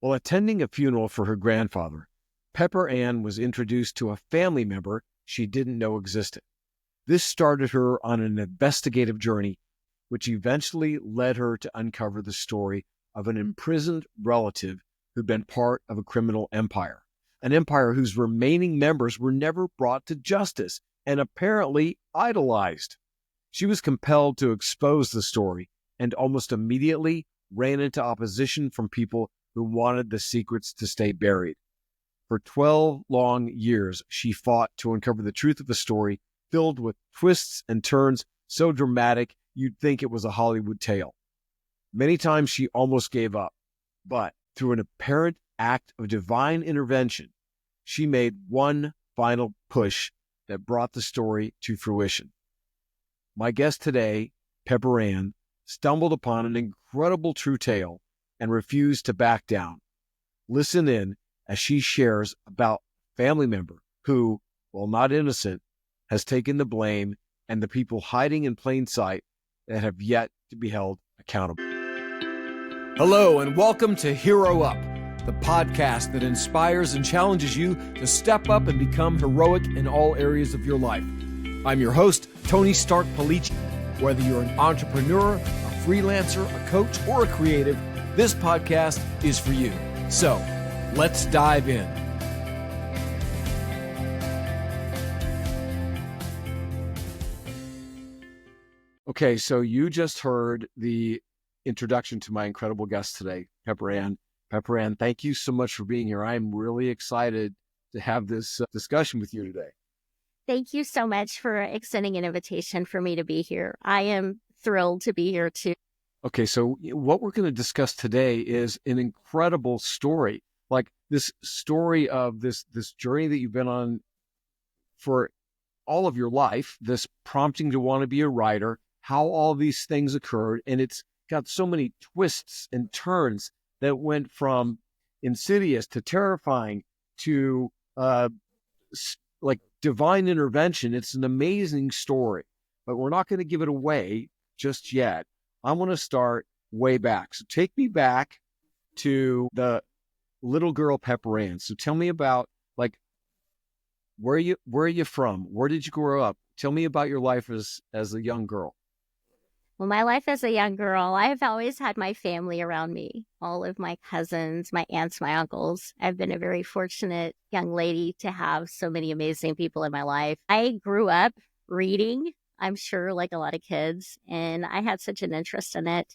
While attending a funeral for her grandfather, Pepper Ann was introduced to a family member she didn't know existed. This started her on an investigative journey, which eventually led her to uncover the story of an imprisoned relative who'd been part of a criminal empire, an empire whose remaining members were never brought to justice and apparently idolized. She was compelled to expose the story and almost immediately ran into opposition from people who wanted the secrets to stay buried. For 12 long years, she fought to uncover the truth of a story filled with twists and turns so dramatic you'd think it was a Hollywood tale. Many times she almost gave up, but through an apparent act of divine intervention, she made one final push that brought the story to fruition. My guest today, Pepper Ann, stumbled upon an incredible true tale and refused to back down. Listen in as she shares about a family member who, while not innocent, has taken the blame and the people hiding in plain sight that have yet to be held accountable. Hello, and welcome to Hero Up, the podcast that inspires and challenges you to step up and become heroic in all areas of your life. I'm your host, Tony Stark Palici. Whether you're an entrepreneur, a freelancer, a coach, or a creative, this podcast is for you. So, let's dive in. Okay, so you just heard the introduction to my incredible guest today, Pepper Ann. Pepper Ann, thank you so much for being here. I'm really excited to have this discussion with you today. Thank you so much for extending an invitation for me to be here. I am thrilled to be here too. Okay, so what we're going to discuss today is an incredible story, like this story of this journey that you've been on for all of your life, this prompting to want to be a writer, how all these things occurred, and it's got so many twists and turns that went from insidious to terrifying to like divine intervention. It's an amazing story, but we're not going to give it away just yet. I want to start way back. So take me back to the little girl Pepper Ann. So tell me about, like, where are you from? Where did you grow up? Tell me about your life as a young girl. Well, my life as a young girl, I've always had my family around me, all of my cousins, my aunts, my uncles. I've been a very fortunate young lady to have so many amazing people in my life. I grew up reading, I'm sure, like a lot of kids, and I had such an interest in it.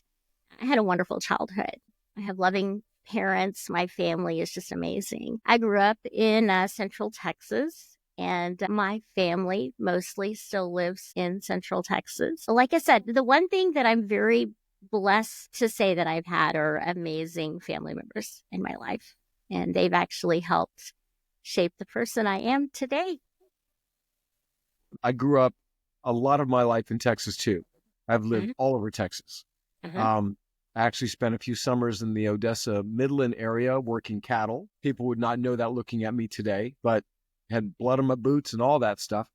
I had a wonderful childhood. I have loving parents. My family is just amazing. I grew up in Central Texas. And my family mostly still lives in Central Texas. Like I said, the one thing that I'm very blessed to say that I've had are amazing family members in my life. And they've actually helped shape the person I am today. I grew up a lot of my life in Texas too. I've lived all over Texas. I actually spent a few summers in the Odessa Midland area working cattle. People would not know that looking at me today, but had blood on my boots and all that stuff.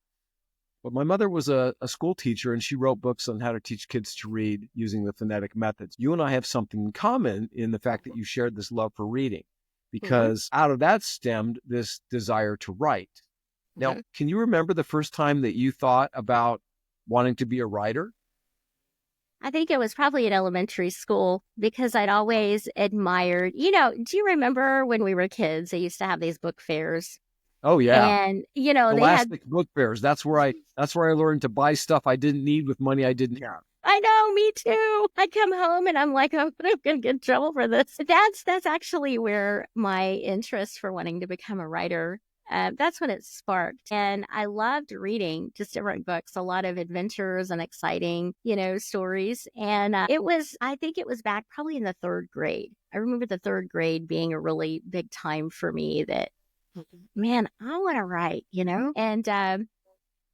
But my mother was a school teacher, and she wrote books on how to teach kids to read using the phonetic methods. You and I have something in common in the fact that you shared this love for reading, because out of that stemmed this desire to write. Now, can you remember the first time that you thought about wanting to be a writer? I think it was probably in elementary school, because I'd always admired, do you remember when we were kids, they used to have these book fairs? Oh yeah. And, Elastic book fairs. That's where I learned to buy stuff I didn't need with money I didn't have. I know, me too. I'd come home and I'm like, I'm going to get in trouble for this. That's actually where my interest for wanting to become a writer, that's when it sparked. And I loved reading just different books, a lot of adventures and exciting, stories. And I think it was back probably in the third grade. I remember the third grade being a really big time for me that, man, I want to write, and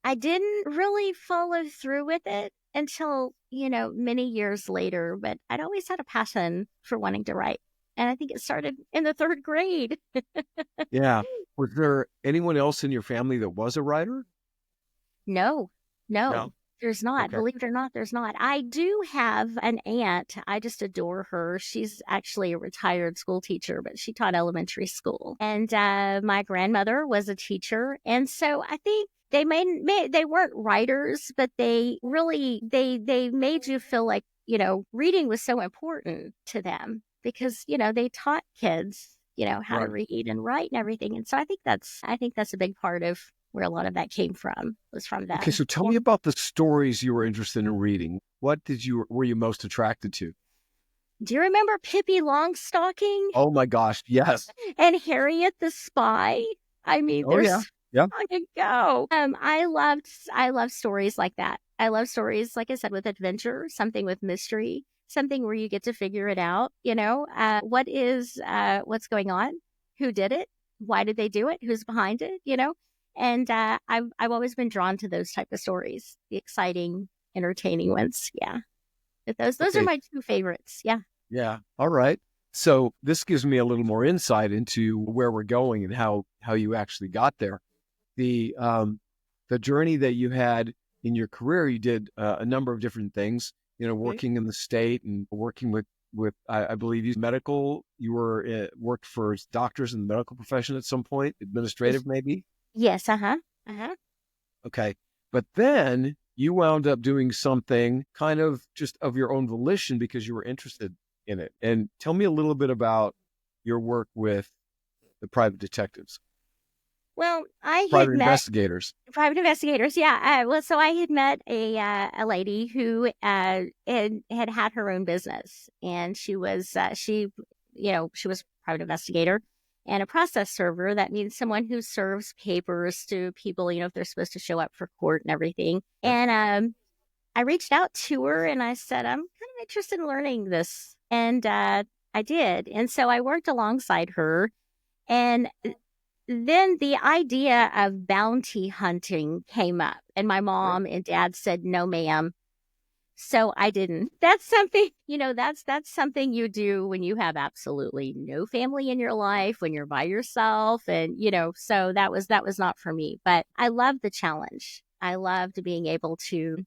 I didn't really follow through with it until, many years later, but I'd always had a passion for wanting to write. And I think it started in the third grade. Yeah. Was there anyone else in your family that was a writer? No. There's not. Okay. Believe it or not, there's not. I do have an aunt. I just adore her. She's actually a retired school teacher, but she taught elementary school. And my grandmother was a teacher. And so I think they weren't writers, but they really they made you feel like, reading was so important to them because, they taught kids, how to Right. read and write and everything. And so I think that's a big part of where a lot of that came from, was from Okay. them. So tell Yeah. me about the stories you were interested in reading. What were you most attracted to? Do you remember Pippi Longstocking Oh my gosh. Yes. and Harriet the Spy? I mean, Oh there's yeah. so Yeah. long ago. I love stories like that. I love stories, like I said, with adventure, something with mystery, something where you get to figure it out. What's going on? Who did it? Why did they do it? Who's behind it? And I've always been drawn to those type of stories, the exciting, entertaining ones. Yeah, but those are Okay. my two favorites. Yeah. Yeah. All right. So this gives me a little more insight into where we're going and how you actually got there. The journey that you had in your career, you did a number of different things. Mhm. Working in the state and working with I believe you were worked for doctors in the medical profession at some point, administrative maybe. Yes. Uh huh. Uh huh. Okay. But then you wound up doing something kind of just of your own volition because you were interested in it. And tell me a little bit about your work with the private detectives, Well, I had private met investigators. private investigators. Yeah. So I had met a lady who had her own business, and she was a private investigator and a process server. That means someone who serves papers to people, if they're supposed to show up for court and everything. Okay. And I reached out to her and I said, I'm kind of interested in learning this, and I did. And so I worked alongside her, and then the idea of bounty hunting came up, and my Sure. mom and dad said, "No, ma'am." So I didn't. That's something, that's something you do when you have absolutely no family in your life, when you're by yourself, and so that was not for me. But I loved the challenge. I loved being able to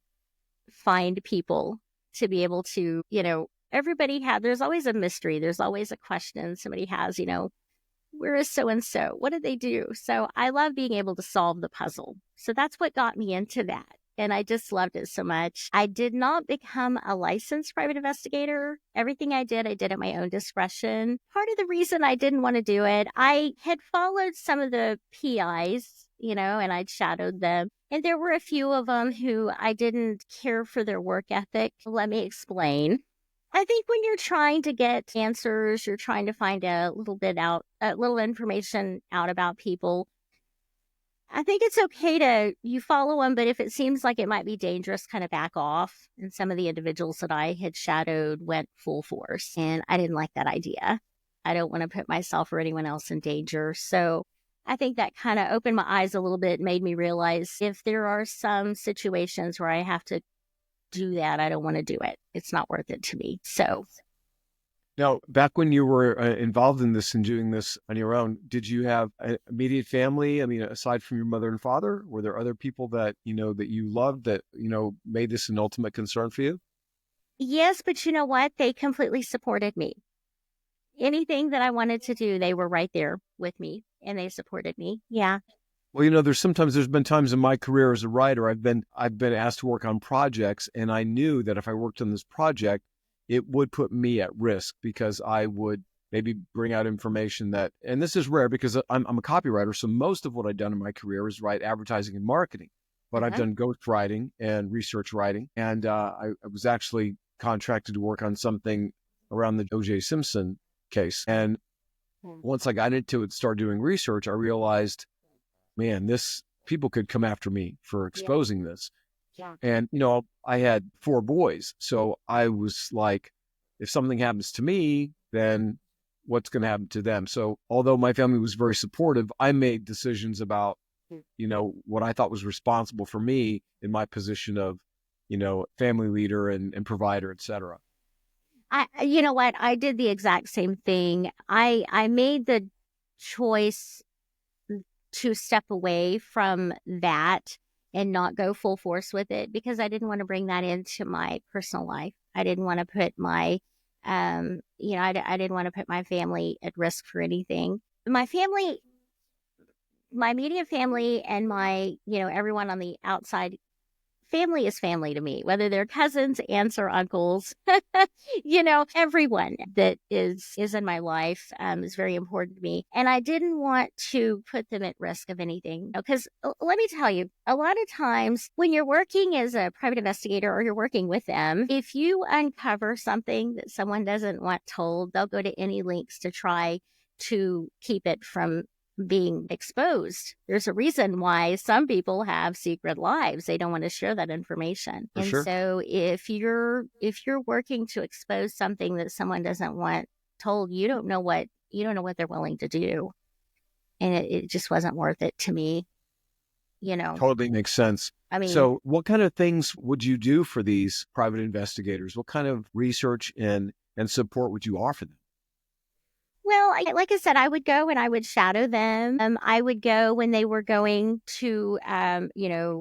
find people, to be able to, there's always a mystery, there's always a question somebody has, where is so and so? What did they do? So I love being able to solve the puzzle. So that's what got me into that. And I just loved it so much. I did not become a licensed private investigator. Everything I did at my own discretion. Part of the reason I didn't want to do it, I had followed some of the PIs, and I'd shadowed them. And there were a few of them who I didn't care for their work ethic. Let me explain. I think when you're trying to get answers, you're trying to find a little information out about people. I think it's okay you follow them, but if it seems like it might be dangerous, kind of back off. And some of the individuals that I had shadowed went full force, and I didn't like that idea. I don't want to put myself or anyone else in danger. So I think that kind of opened my eyes a little bit, made me realize if there are some situations where I have to do that, I don't want to do it. It's not worth it to me. So Now, back when you were involved in this and doing this on your own, did you have an immediate family? I mean, aside from your mother and father, were there other people that you loved that made this an ultimate concern for you? yes, but you know what? They completely supported me. Anything that I wanted to do, they were right there with me and they supported me. Yeah. Well, there's been times in my career as a writer, I've been asked to work on projects, and I knew that if I worked on this project, it would put me at risk because I would maybe bring out information and this is rare because I'm a copywriter, so most of what I've done in my career is write advertising and marketing. But I've Uh-huh. done ghost writing and research writing, and I was actually contracted to work on something around the O.J. Simpson case. And Hmm. once I got into it, started doing research, I realized, man, this people could come after me for Yeah. exposing this. Yeah. And, I had 4 boys. So I was like, if something happens to me, then what's going to happen to them? So although my family was very supportive, I made decisions about, what I thought was responsible for me in my position of, family leader and provider, et cetera. You know what? I did the exact same thing. I made the choice to step away from that and not go full force with it because I didn't want to bring that into my personal life. I didn't want to put my, I didn't want to put my family at risk for anything. My family, my immediate family and my, everyone on the outside, family is family to me, whether they're cousins, aunts, or uncles. Everyone that is in my life is very important to me. And I didn't want to put them at risk of anything. Because let me tell you, a lot of times when you're working as a private investigator or you're working with them, if you uncover something that someone doesn't want told, they'll go to any lengths to try to keep it from being exposed. There's a reason why some people have secret lives. They don't want to share that information. For And sure. so if you're working to expose something that someone doesn't want told, you don't know what they're willing to do. And it just wasn't worth it to me. Totally makes sense. I mean, So what kind of things would you do for these private investigators? What kind of research and support would you offer them? well, like I said, I would go and I would shadow them. I would go when they were going to,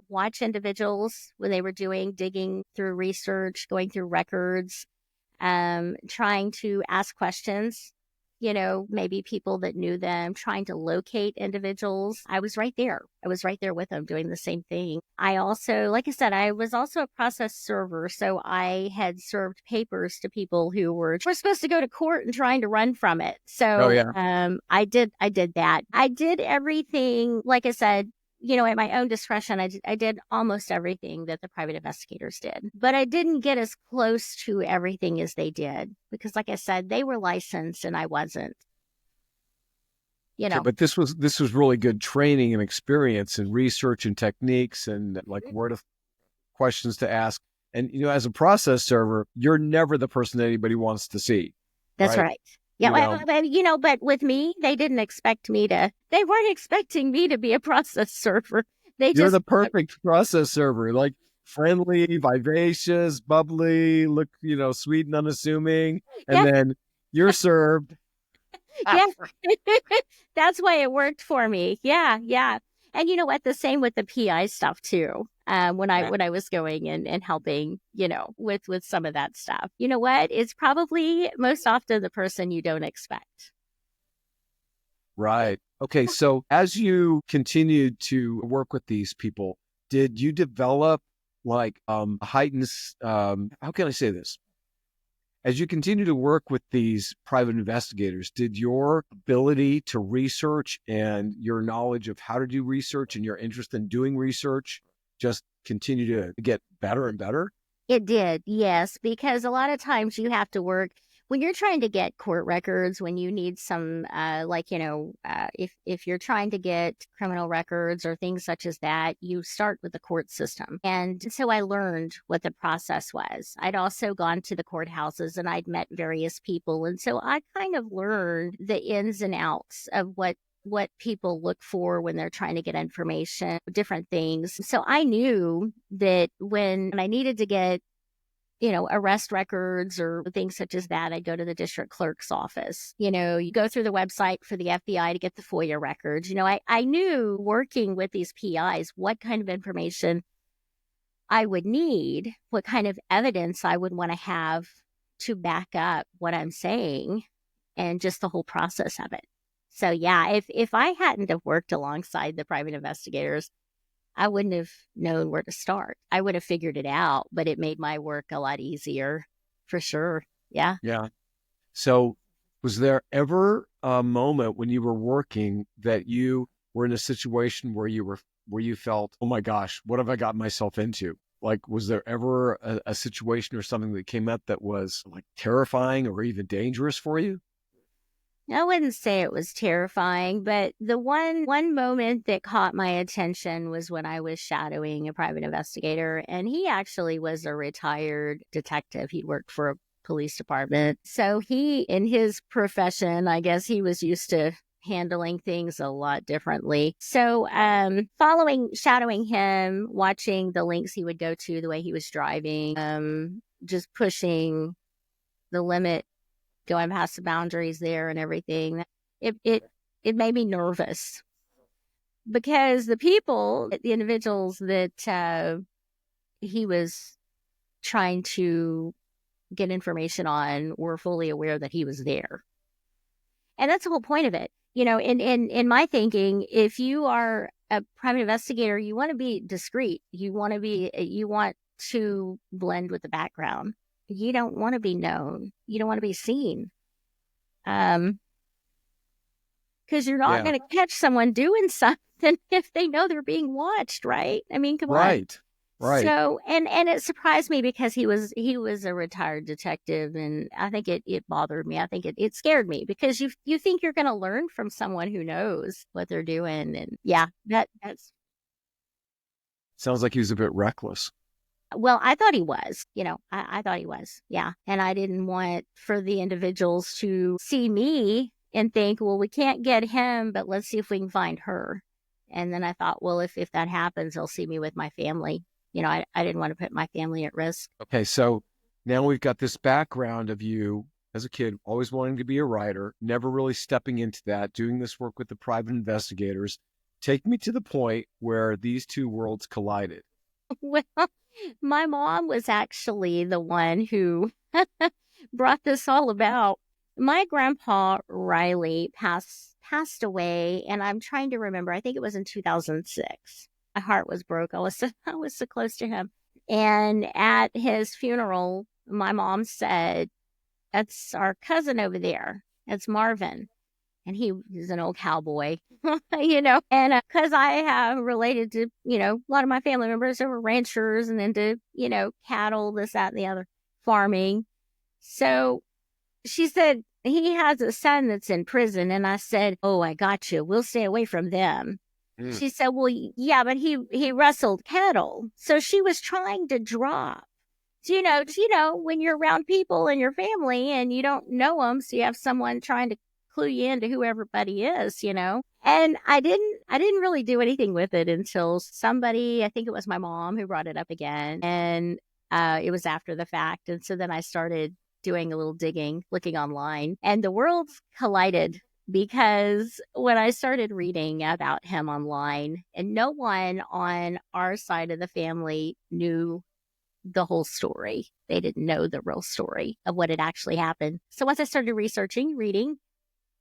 watch individuals when they were digging through research, going through records, trying to ask questions, maybe people that knew them, trying to locate individuals. I was right there. I was right there with them doing the same thing. I also, like I said, I was also a process server. So I had served papers to people who were supposed to go to court and trying to run from it. Oh, So yeah. I did that. I did everything, like I said, at my own discretion, I did almost everything that the private investigators did. But I didn't get as close to everything as they did because, like I said, they were licensed and I wasn't. Sure, but this was really good training and experience and research and techniques and like word of questions to ask. And as a process server, you're never the person that anybody wants to see. That's right. Yeah, but with me, they weren't expecting me to be a process server. You're the perfect process server, like friendly, vivacious, bubbly, look, sweet and unassuming. And then you're served. Yeah, that's why it worked for me. Yeah, yeah. And you know what? The same with the PI stuff too. When I was going and helping, with some of that stuff. You know what? It's probably most often the person you don't expect. Right. Okay. So as you continued to work with these people, did you develop like heightened, how can I say this? As you continue to work with these private investigators, did your ability to research and your knowledge of how to do research and your interest in doing research just continue to get better and better? It did, yes, because a lot of times you have to work when you're trying to get court records, when you need some, if you're trying to get criminal records or things such as that, you start with the court system. And so I learned what the process was. I'd also gone to the courthouses and I'd met various people. And so I kind of learned the ins and outs of what people look for when they're trying to get information, different things. So I knew that when I needed to get arrest records or things such as that, I'd go to the district clerk's office. You go through the website for the FBI to get the FOIA records. I knew working with these PIs what kind of information I would need, what kind of evidence I would want to have to back up what I'm saying and just the whole process of it. So yeah, if I hadn't have worked alongside the private investigators, I wouldn't have known where to start. I would have figured it out, but it made my work a lot easier for sure. Yeah. Yeah. So was there ever a moment when you were working that you were in a situation where you felt, oh my gosh, what have I got myself into? Like, was there ever a situation or something that came up that was like terrifying or even dangerous for you? I wouldn't say it was terrifying, but the one moment that caught my attention was when I was shadowing a private investigator, and he actually was a retired detective. He worked for a police department. So he, in his profession, I guess he was used to handling things a lot differently. So shadowing him, watching the lengths he would go to, the way he was driving, just pushing the limit, going past the boundaries there and everything. It made me nervous. because the individuals that he was trying to get information on were fully aware that he was there. And that's the whole point of it. In my thinking, if you are a private investigator, you want to be discreet. You want to blend with the background. You don't want to be known. You don't want to be seen. Because you're not going to catch someone doing something if they know they're being watched, right? I mean, come on. Right. So, and it surprised me because he was a retired detective, and I think it bothered me. I think it scared me because you think you're going to learn from someone who knows what they're doing, and that's. Sounds like he was a bit reckless. Well, I thought he was. I thought he was. Yeah, and I didn't want for the individuals to see me and think, well, we can't get him, but let's see if we can find her. And then I thought, well, if that happens, they'll see me with my family. I didn't want to put my family at risk. Okay, so now we've got this background of you as a kid, always wanting to be a writer, never really stepping into that, doing this work with the private investigators. Take me to the point where these two worlds collided. Well, my mom was actually the one who brought this all about. My grandpa, Riley, passed away, and I'm trying to remember. I think it was in 2006. My heart was broke. I was so close to him. And at his funeral, my mom said, "That's our cousin over there. That's Marvin." And he was an old cowboy, and because I have related to, a lot of my family members that were ranchers and into, cattle, this, that, and the other, farming. So she said, he has a son that's in prison. And I said, "Oh, I got you. We'll stay away from them." She said, "Well, yeah, but he rustled cattle." So she was trying to drop. So, when you're around people in your family and you don't know them, so you have someone trying to clue you into who everybody is, And I didn't really do anything with it until somebody, I think it was my mom, who brought it up again. And it was after the fact. And so then I started doing a little digging, looking online, and the worlds collided. Because when I started reading about him online, and no one on our side of the family knew the whole story. They didn't know the real story of what had actually happened. So once I started reading,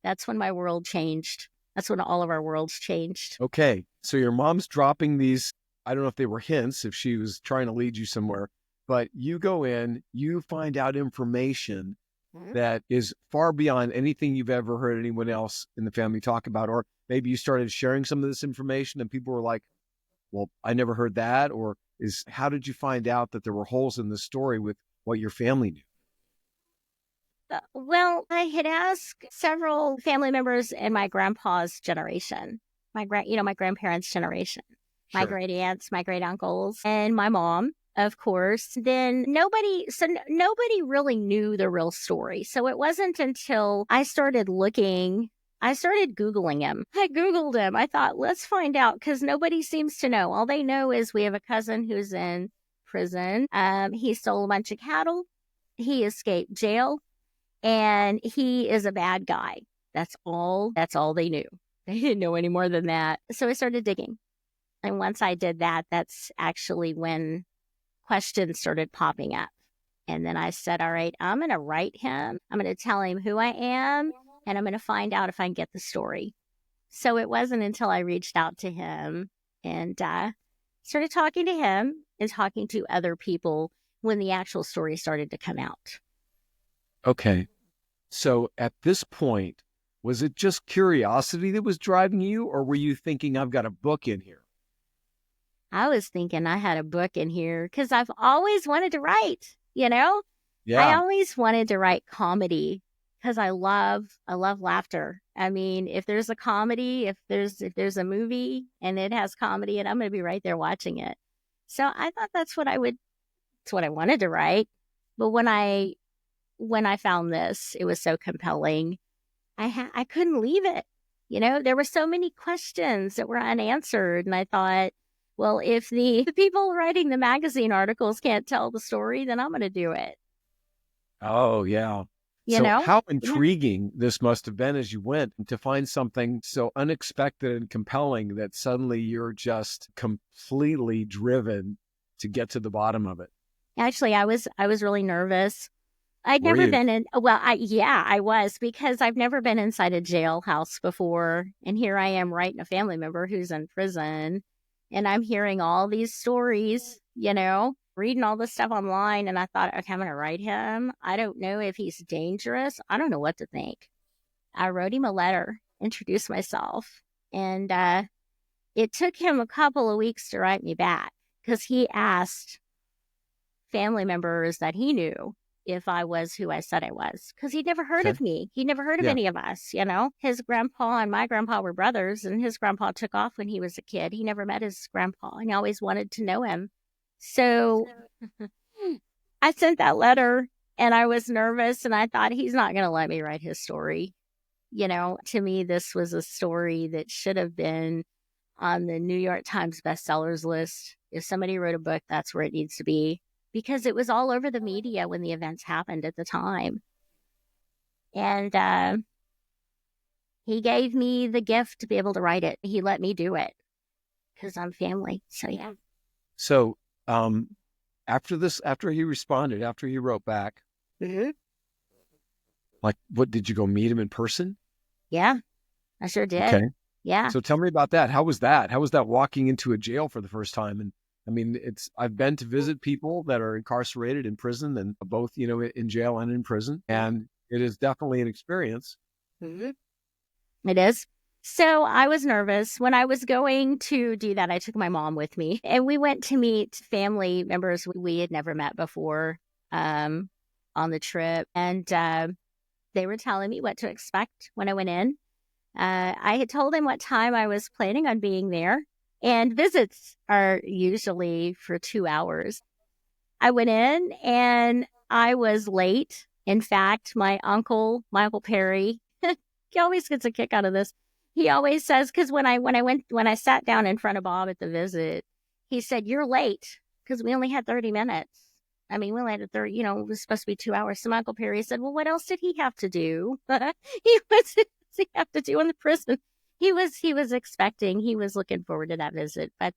that's when my world changed. That's when all of our worlds changed. Okay. So your mom's dropping these, I don't know if they were hints, if she was trying to lead you somewhere, but you go in, you find out information that is far beyond anything you've ever heard anyone else in the family talk about. Or maybe you started sharing some of this information and people were like, "Well, I never heard that." Or how did you find out that there were holes in the story with what your family knew? Well, I had asked several family members in my grandpa's generation, my grandparents' generation, my great aunts, my great uncles, and my mom, of course. Then nobody really knew the real story. So it wasn't until I started looking, I started Googling him. I Googled him. I thought, let's find out, because nobody seems to know. All they know is we have a cousin who's in prison. He stole a bunch of cattle. He escaped jail. And he is a bad guy. That's all they knew. They didn't know any more than that. So I started digging. And once I did that, that's actually when questions started popping up. And then I said, all right, I'm going to write him. I'm going to tell him who I am, and I'm going to find out if I can get the story. So it wasn't until I reached out to him and started talking to him and talking to other people when the actual story started to come out. Okay. So at this point, was it just curiosity that was driving you, or were you thinking, I've got a book in here? I was thinking I had a book in here because I've always wanted to write, Yeah. I always wanted to write comedy because I love laughter. I mean, if there's a comedy, if there's a movie and it has comedy, and I'm going to be right there watching it. So I thought that's what I wanted to write. But when I found this, it was so compelling. I couldn't leave it. There were so many questions that were unanswered. And I thought, well, if the people writing the magazine articles can't tell the story, then I'm going to do it. Oh, yeah. you So know? how Yeah. intriguing this must have been as you went to find something so unexpected and compelling that suddenly you're just completely driven to get to the bottom of it. Actually, I was really nervous. I'd Were never you? been in, well, I was, because I've never been inside a jailhouse before. And here I am writing a family member who's in prison. And I'm hearing all these stories, reading all this stuff online. And I thought, okay, I'm going to write him. I don't know if he's dangerous. I don't know what to think. I wrote him a letter, introduced myself. And it took him a couple of weeks to write me back because he asked family members that he knew if I was who I said I was, because he'd never heard Okay. of me. He'd never heard of Yeah. any of us. His grandpa and my grandpa were brothers, and his grandpa took off when he was a kid. He never met his grandpa, and he always wanted to know him. So I sent that letter, and I was nervous, and I thought, he's not going to let me write his story. To me, this was a story that should have been on the New York Times bestsellers list. If somebody wrote a book, that's where it needs to be, because it was all over the media when the events happened at the time. And he gave me the gift to be able to write it. He let me do it because I'm family. So, yeah. So after he responded, after he wrote back, Mm-hmm. like, what, did you go meet him in person? Yeah, I sure did. Okay. Yeah. So tell me about that. How was that? How was that walking into a jail for the first time? And I mean, I've been to visit people that are incarcerated in prison and both, in jail and in prison. And it is definitely an experience. Mm-hmm. It is. So I was nervous. When I was going to do that, I took my mom with me, and we went to meet family members we had never met before on the trip. And they were telling me what to expect when I went in. I had told them what time I was planning on being there, and visits are usually for 2 hours. I went in and I was late. In fact, my uncle Perry, he always gets a kick out of this. He always says, because when I sat down in front of Bob at the visit, he said, "You're late," because we only had 30 minutes. I mean, we only had 30, it was supposed to be 2 hours. So my Uncle Perry said, "Well, what else did he have to do?" What does he have to do in the prison? He was expecting, he was looking forward to that visit. But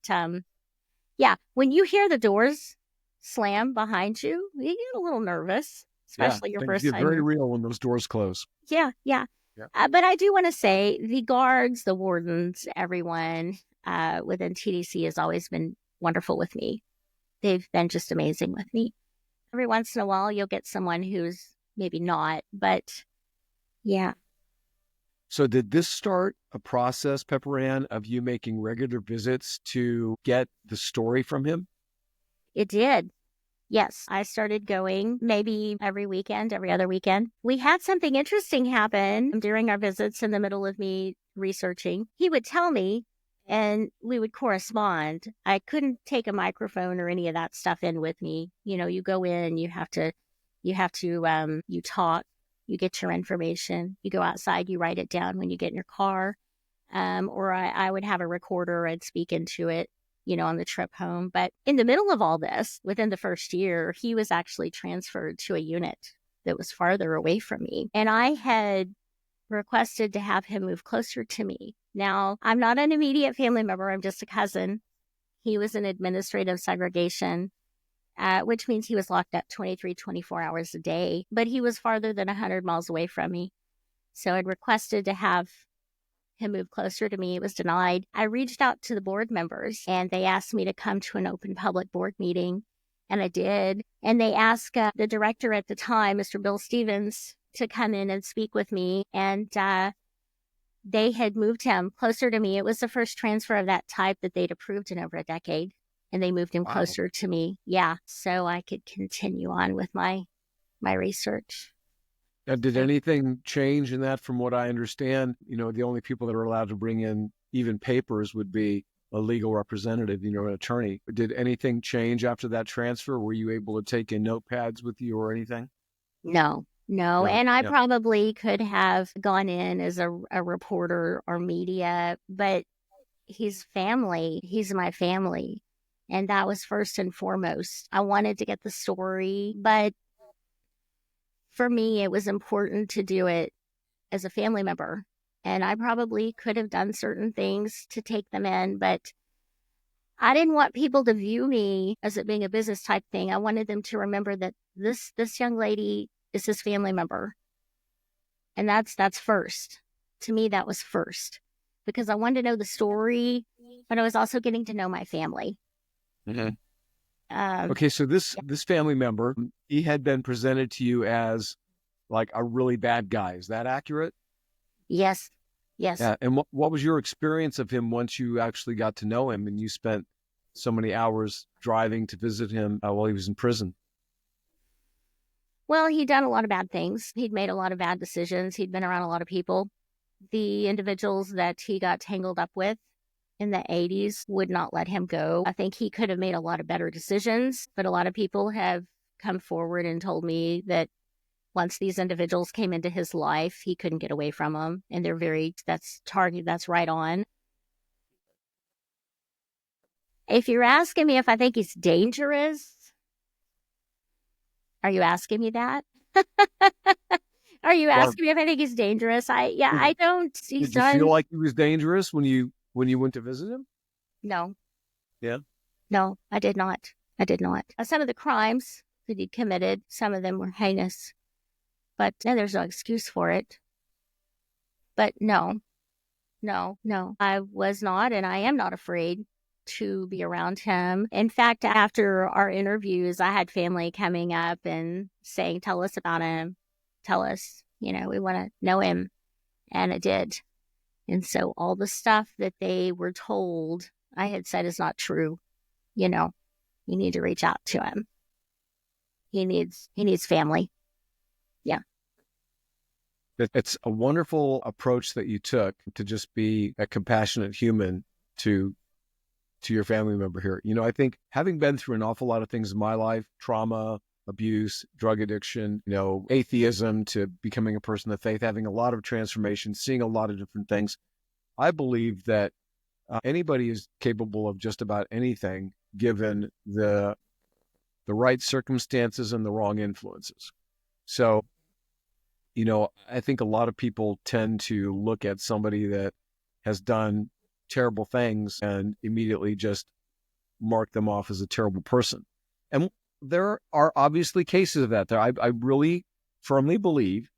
yeah, when you hear the doors slam behind you, you get a little nervous, Yeah. especially your Things first get time. very real when those doors close. Yeah, yeah. Yeah. But I do want to say the guards, the wardens, everyone within TDC has always been wonderful with me. They've been just amazing with me. Every once in a while, you'll get someone who's maybe not, but yeah. So did this start a process, Pepper Ann, of you making regular visits to get the story from him? It did. Yes, I started going maybe every weekend, every other weekend. We had something interesting happen during our visits in the middle of me researching. He would tell me and we would correspond. I couldn't take a microphone or any of that stuff in with me. You go in, you talk, you get your information, you go outside, you write it down when you get in your car. Or I would have a recorder, I'd speak into it, on the trip home. But in the middle of all this, within the first year, he was actually transferred to a unit that was farther away from me. And I had requested to have him move closer to me. Now, I'm not an immediate family member. I'm just a cousin. He was in administrative segregation, which means he was locked up 24 hours a day. But he was farther than 100 miles away from me. So I'd requested to have him move closer to me. It was denied. I reached out to the board members and they asked me to come to an open public board meeting. And I did. And they asked the director at the time, Mr. Bill Stevens, to come in and speak with me. And they had moved him closer to me. It was the first transfer of that type that they'd approved in over a decade. And they moved him closer to me. Yeah. So I could continue on with my research. Now, did anything change in that? From what I understand, the only people that are allowed to bring in even papers would be a legal representative, an attorney. Did anything change after that transfer? Were you able to take in notepads with you or anything? No. And I probably could have gone in as a reporter or media, but he's family. He's my family. And that was first and foremost. I wanted to get the story, but for me, it was important to do it as a family member. And I probably could have done certain things to take them in, but I didn't want people to view me as it being a business type thing. I wanted them to remember that this young lady is his family member. And that's first. To me, that was first, because I wanted to know the story, but I was also getting to know my family. Mm-hmm. Okay, so this family member, he had been presented to you as like a really bad guy. Is that accurate? Yes. Yeah. And what was your experience of him once you actually got to know him and you spent so many hours driving to visit him while he was in prison? Well, he'd done a lot of bad things. He'd made a lot of bad decisions. He'd been around a lot of people. The individuals that he got tangled up with in the 80s would not let him go. I think he could have made a lot of better decisions, but a lot of people have come forward and told me that once these individuals came into his life, he couldn't get away from them. And that's right on. If you're asking me if I think he's dangerous, are you asking me that? Are you asking me if I think he's dangerous? I don't. Did you feel like he was dangerous when you went to visit him? No. Yeah? No, I did not. Some of the crimes that he committed, some of them were heinous. But there's no excuse for it. But no, I was not, and I am not afraid to be around him. In fact, after our interviews, I had family coming up and saying, tell us about him. Tell us, we want to know him. And it did. And so all the stuff that they were told, I had said is not true. You need to reach out to him. He needs family. Yeah. It's a wonderful approach that you took to just be a compassionate human to your family member here. I think having been through an awful lot of things in my life, trauma, abuse, drug addiction, atheism to becoming a person of faith, having a lot of transformation, seeing a lot of different things, I believe that anybody is capable of just about anything given the right circumstances and the wrong influences. So, I think a lot of people tend to look at somebody that has done terrible things and immediately just mark them off as a terrible person. And there are obviously cases of that there. I really firmly believe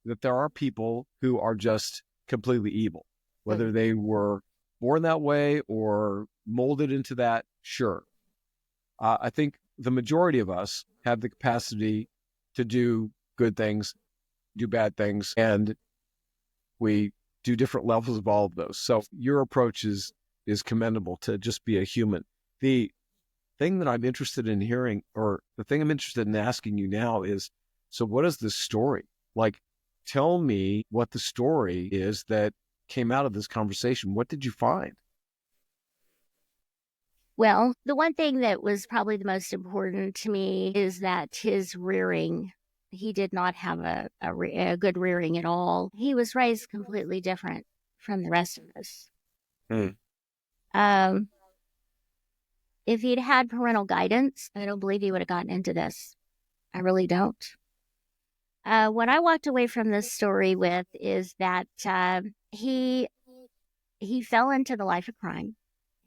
that there are people who are just completely evil, whether they were born that way or molded into that. Sure. I think the majority of us have the capacity to do good things, do bad things, and we do different levels of all of those. So your approach is commendable, to just be a human. The thing that I'm interested in hearing, or the thing I'm interested in asking you now is, so what is the story? Like, tell me what the story is that came out of this conversation. What did you find? Well, the one thing that was probably the most important to me is that his rearing, he did not have a good rearing at all. He was raised completely different from the rest of us. If he'd had parental guidance, I don't believe he would have gotten into this. I really don't. What I walked away from this story with is that he fell into the life of crime.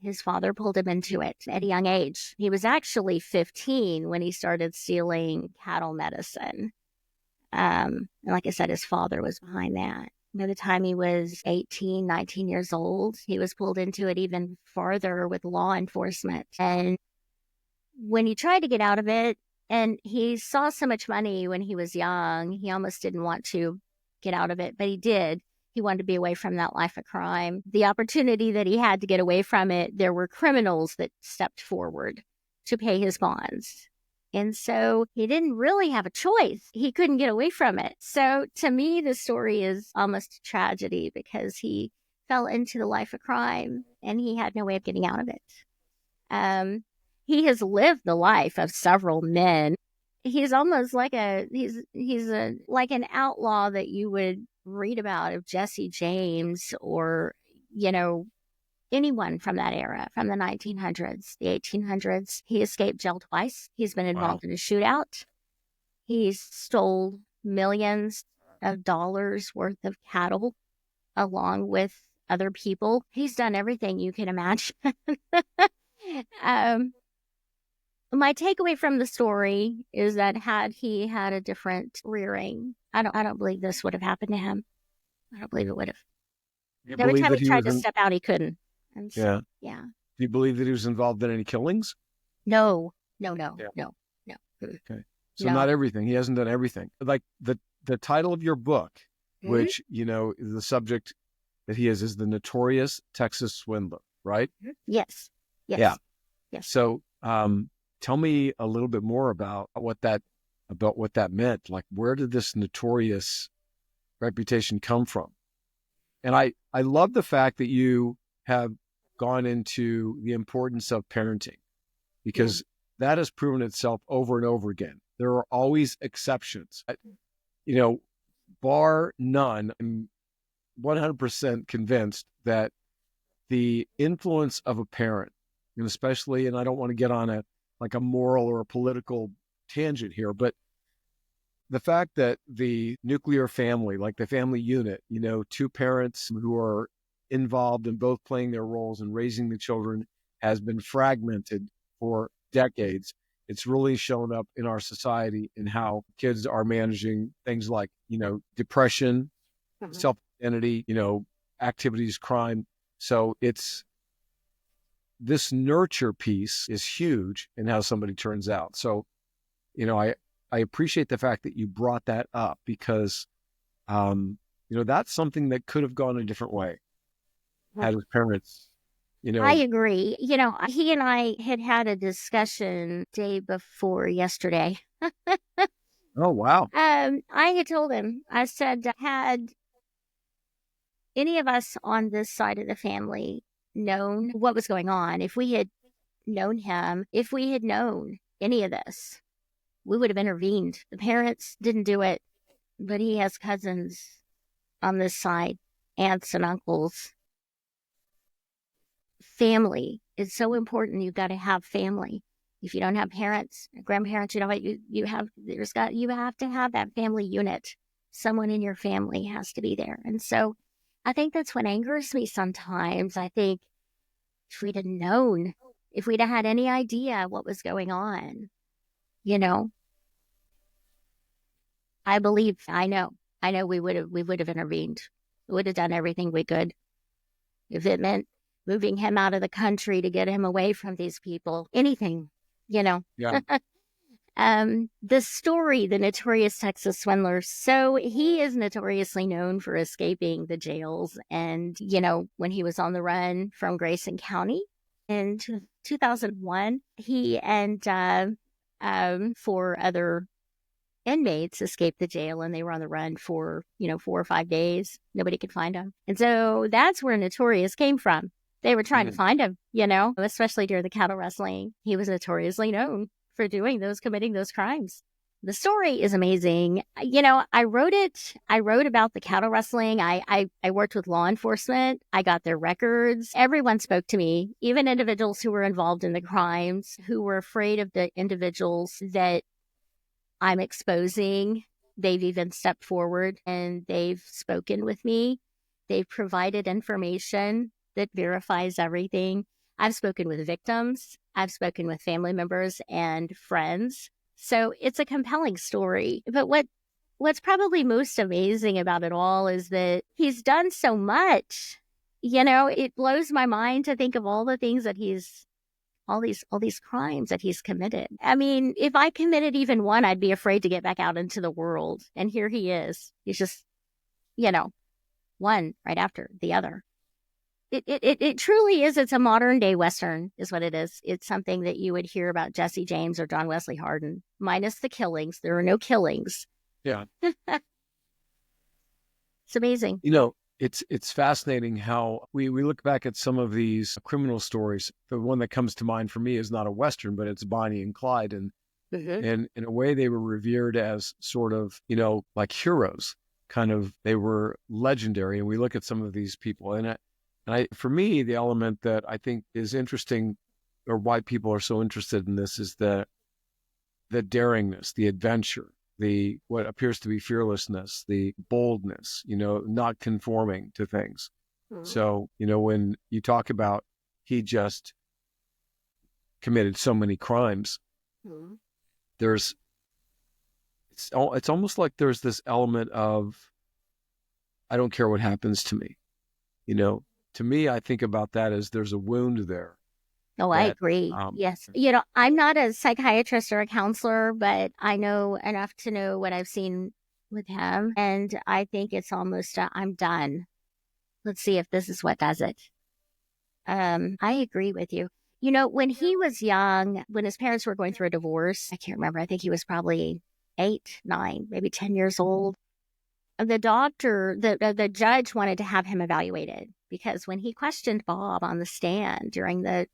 His father pulled him into it at a young age. He was actually 15 when he started stealing cattle medicine. And like I said, his father was behind that. By the time he was 18, 19 years old, he was pulled into it even farther with law enforcement. And when he tried to get out of it, and he saw so much money when he was young, he almost didn't want to get out of it, but he did. He wanted to be away from that life of crime. The opportunity that he had to get away from it, there were criminals that stepped forward to pay his bonds. And so he didn't really have a choice. He couldn't get away from it. So to me, the story is almost a tragedy, because he fell into the life of crime and he had no way of getting out of it. He has lived the life of several men. He's almost like like an outlaw that you would read about of Jesse James, or, anyone from that era, from the 1900s, the 1800s. He escaped jail twice. He's been involved in a shootout. He's stole millions of dollars worth of cattle along with other people. He's done everything you can imagine. My takeaway from the story is that had he had a different rearing, I don't believe this would have happened to him. I don't believe it would have. You Every believe time that he he tried was to in, step out, he couldn't. And so, yeah. yeah. Do you believe that he was involved in any killings? No. Yeah. Okay. So No. not everything. He hasn't done everything. Like the title of your book, which, the subject that he is the Notorious Texas Swindler, right? Yes. Yeah. Yes. So, tell me a little bit more about what that meant. Like, where did this notorious reputation come from? And I love the fact that you have gone into the importance of parenting, because that has proven itself over and over again. There are always exceptions. Bar none, I'm 100% convinced that the influence of a parent, and especially, and I don't want to get on a moral or a political tangent here, but the fact that the nuclear family, like the family unit, two parents who are involved in both playing their roles and raising the children, has been fragmented for decades. It's really shown up in our society in how kids are managing things like, depression, self-identity, activities, crime. So this nurture piece is huge in how somebody turns out. So, I appreciate the fact that you brought that up, because, that's something that could have gone a different way had his parents, I agree. He and I had a discussion day before yesterday. Oh, wow. I had told him, I said, had any of us on this side of the family known what was going on, if we had known him, if we had known any of this, we would have intervened. The parents didn't do it, but he has cousins on this side, aunts and uncles. Family is so important. You've got to have family. If you don't have parents, grandparents, you have to have that family unit. Someone in your family has to be there. And so I think that's what angers me sometimes. I think if we'd have known, if we'd have had any idea what was going on, I know we would have intervened. We would have done everything we could. If it meant moving him out of the country to get him away from these people, anything, Yeah. The story, the Notorious Texas Swindler. So he is notoriously known for escaping the jails. And, when he was on the run from Grayson County in 2001, he and 4 other inmates escaped the jail, and they were on the run for, 4 or 5 days. Nobody could find him. And so that's where Notorious came from. They were trying to find him, especially during the cattle rustling. He was notoriously known for committing those crimes. The story is amazing. I wrote about the cattle rustling. I worked with law enforcement. I got their records. Everyone spoke to me, even individuals who were involved in the crimes, who were afraid of the individuals that I'm exposing. They've even stepped forward and they've spoken with me. They've provided information that verifies everything. I've spoken with victims. I've spoken with family members and friends. So it's a compelling story. But what's probably most amazing about it all is that he's done so much. It blows my mind to think of all the things that all these crimes that he's committed. I mean, if I committed even one, I'd be afraid to get back out into the world. And here he is. He's just, one right after the other. It truly is. It's a modern day Western is what it is. It's something that you would hear about Jesse James or John Wesley Hardin, minus the killings. There are no killings. Yeah. It's amazing. It's fascinating how we look back at some of these criminal stories. The one that comes to mind for me is not a Western, but it's Bonnie and Clyde. And in a way, they were revered as sort of, like heroes. Kind of, they were legendary. And we look at some of these people, and for me, the element that I think is interesting, or why people are so interested in this, is the daringness, the adventure. the what appears to be fearlessness, the boldness, not conforming to things. Mm-hmm. So, when you talk about he just committed so many crimes, Mm-hmm. it's almost like there's this element of, I don't care what happens to me. To me, I think about that as there's a wound there. Oh, I agree. Yes. I'm not a psychiatrist or a counselor, but I know enough to know what I've seen with him. And I think it's almost I'm done. Let's see if this is what does it. I agree with you. When he was young, when his parents were going through a divorce, I can't remember. I think he was probably 8, 9, maybe 10 years old. The doctor, the judge wanted to have him evaluated because when he questioned Bob on the stand during the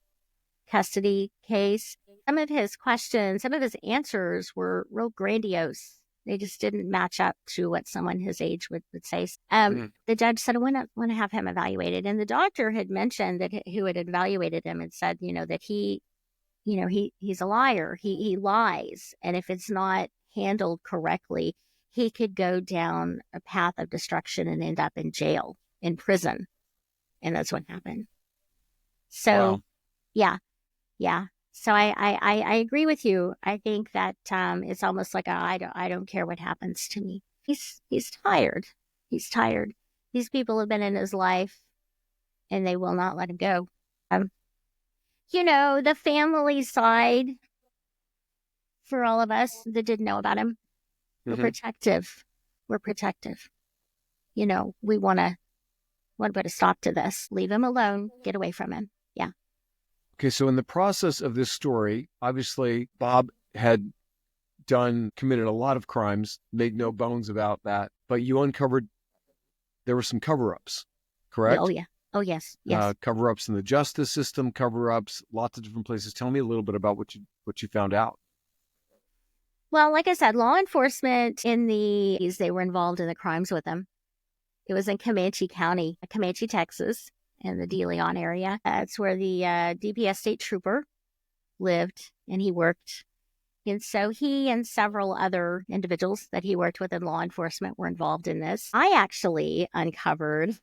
custody case, some of his questions, some of his answers were real grandiose. They just didn't match up to what someone his age would say. The judge said, I want to have him evaluated. And the doctor had mentioned that who had evaluated him and said, that he's a liar. He lies. And if it's not handled correctly, he could go down a path of destruction and end up in jail, in prison. And that's what happened. So, wow. Yeah. So I agree with you. I think that it's almost like I don't care what happens to me. He's tired. He's tired. These people have been in his life, and they will not let him go. The family side for all of us that didn't know about him, we're protective. We're protective. We want to put a stop to this. Leave him alone. Get away from him. Yeah. Okay, so in the process of this story, obviously Bob had committed a lot of crimes, made no bones about that, but you uncovered there were some cover-ups, correct? Oh, yeah. Oh, yes. Cover-ups in the justice system, cover-ups, lots of different places. Tell me a little bit about what you found out. Well, like I said, law enforcement they were involved in the crimes with him. It was in Comanche County, Comanche, Texas, in the De Leon area. That's where the DPS state trooper lived and he worked. And so he and several other individuals that he worked with in law enforcement were involved in this. I actually uncovered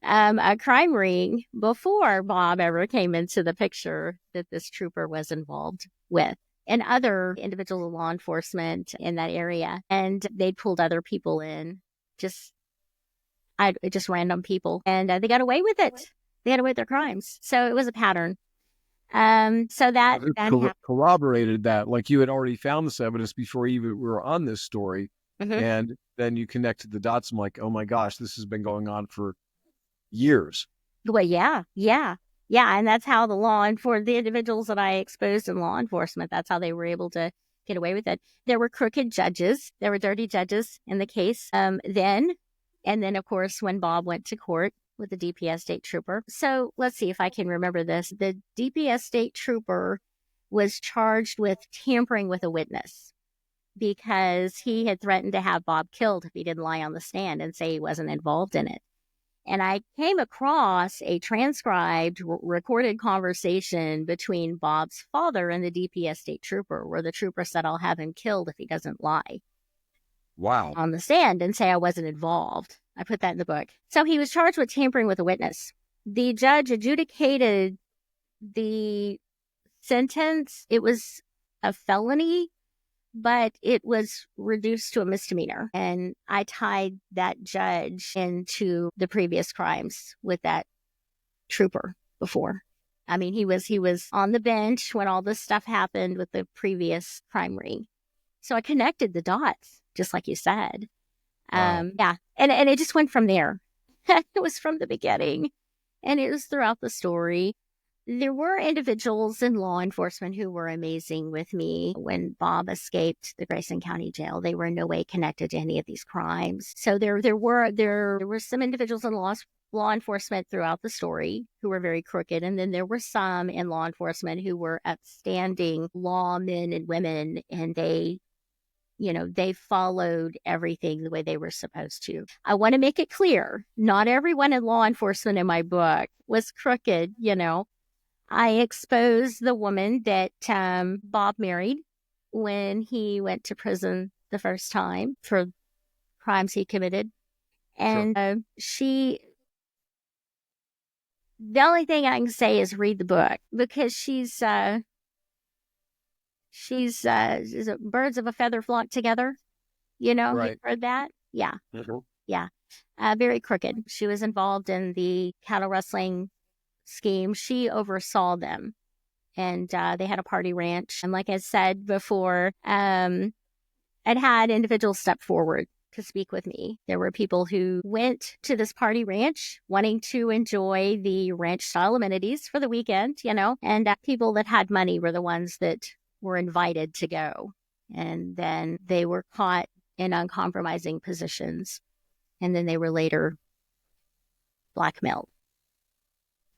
a crime ring before Bob ever came into the picture that this trooper was involved with, and other individuals in law enforcement in that area. And they'd pulled other people in, just random people, and they got away with it. They got away with their crimes. So it was a pattern. So that corroborated that, like you had already found this evidence before you even were on this story. And then you connected the dots. I'm like, oh my gosh, this has been going on for years. Well, yeah. And that's how the individuals that I exposed in law enforcement, that's how they were able to get away with it. There were crooked judges. There were dirty judges in the case then. And then, of course, when Bob went to court with the DPS state trooper. So let's see if I can remember this. The DPS state trooper was charged with tampering with a witness because he had threatened to have Bob killed if he didn't lie on the stand and say he wasn't involved in it. And I came across a transcribed, recorded conversation between Bob's father and the DPS state trooper, where the trooper said, I'll have him killed if he doesn't lie. Wow. On the stand and say I wasn't involved. I put that in the book. So he was charged with tampering with a witness. The judge adjudicated the sentence. It was a felony, but it was reduced to a misdemeanor. And I tied that judge into the previous crimes with that trooper before. I mean, he was on the bench when all this stuff happened with the previous crime ring. So I connected the dots, just like you said. Wow. Yeah. And it just went from there. It was from the beginning. And it was throughout the story. There were individuals in law enforcement who were amazing with me. When Bob escaped the Grayson County Jail, they were in no way connected to any of these crimes. So there were some individuals in law enforcement throughout the story who were very crooked. And then there were some in law enforcement who were upstanding lawmen and women, and they followed everything the way they were supposed to. I want to make it clear, not everyone in law enforcement in my book was crooked, I exposed the woman that Bob married when he went to prison the first time for crimes he committed. And the only thing I can say is read the book, because she's is it birds of a feather flock together? You know, Right. you've heard that? Yeah. Mm-hmm. Yeah. Very crooked. She was involved in the cattle rustling scheme. She oversaw them. And they had a party ranch. And like I said before, I'd had individuals step forward to speak with me. There were people who went to this party ranch wanting to enjoy the ranch style amenities for the weekend, you know, and people that had money were the ones that were invited to go. And then they were caught in uncompromising positions. And then they were later blackmailed.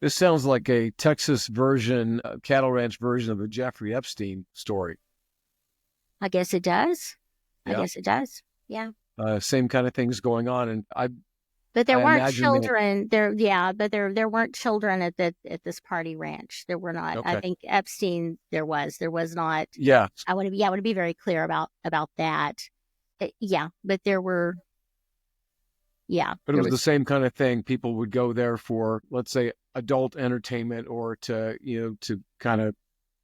This sounds like a Texas version, cattle ranch version of a Jeffrey Epstein story. I guess it does. Yeah. I guess it does. Yeah. Same kind of things going on. And But there I weren't imagine children there. Yeah, but there weren't children at this party ranch. There were not. Okay. I think Epstein there was not. Yeah. I want to be very clear about that. Yeah, but there were. Yeah, But it was the same kind of thing. People would go there for, let's say, adult entertainment, or to kind of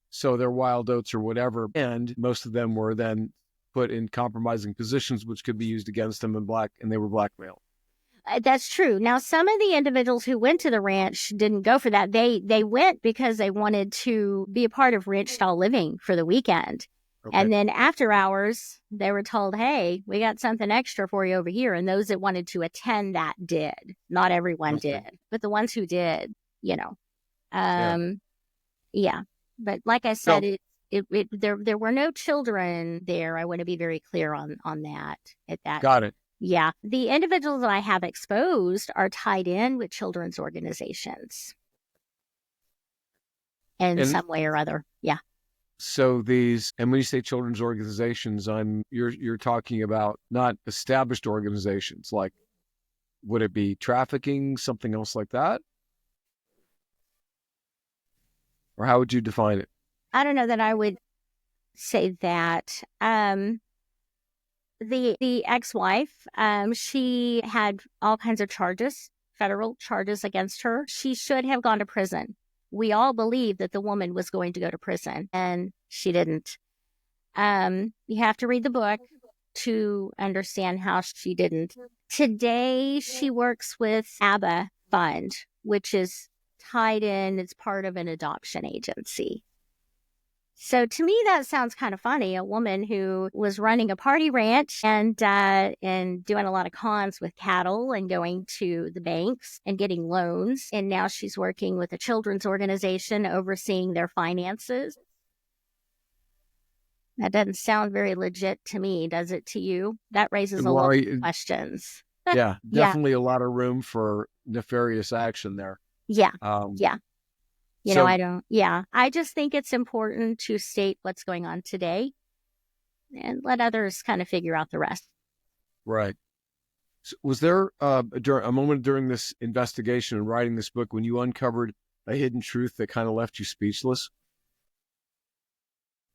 sow their wild oats or whatever. And most of them were then put in compromising positions, which could be used against them, and they were blackmailed. That's true. Now, some of the individuals who went to the ranch didn't go for that. They went because they wanted to be a part of ranch style living for the weekend. Okay. And then after hours, they were told, hey, we got something extra for you over here. And those that wanted to attend that did. Not everyone did, but the ones who did, you know. Yeah. But like I said, there were no children there. I want to be very clear on that. At that. Got it. Yeah. The individuals that I have exposed are tied in with children's organizations in some way or other. Yeah. So these, and when you say children's organizations, you're talking about not established organizations. Like, would it be trafficking, something else like that? Or how would you define it? I don't know that I would say that. The ex-wife, she had all kinds of charges, federal charges against her. She should have gone to prison. We all believed that the woman was going to go to prison, and she didn't. You have to read the book to understand how she didn't. Today, she works with ABBA Fund, which is tied in. It's part of an adoption agency. So to me, that sounds kind of funny. A woman who was running a party ranch and doing a lot of cons with cattle and going to the banks and getting loans. And now she's working with a children's organization overseeing their finances. That doesn't sound very legit to me, does it to you? That raises a lot of questions. Yeah, definitely a lot of room for nefarious action there. Yeah, yeah. I just think it's important to state what's going on today and let others kind of figure out the rest. Right. So was there a moment during this investigation and writing this book when you uncovered a hidden truth that kind of left you speechless?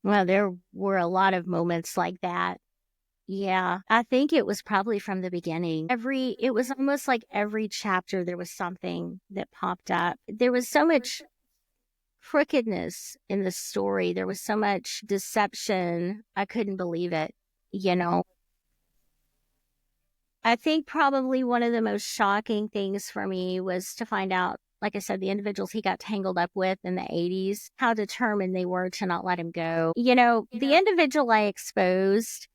Well, there were a lot of moments like that. Yeah, I think it was probably from the beginning. It was almost like every chapter there was something that popped up. There was so much crookedness in the story. There was so much deception. I couldn't believe it, you know. I think probably one of the most shocking things for me was to find out, like I said, the individuals he got tangled up with in the 80s, how determined they were to not let him go. You know, the individual I exposed,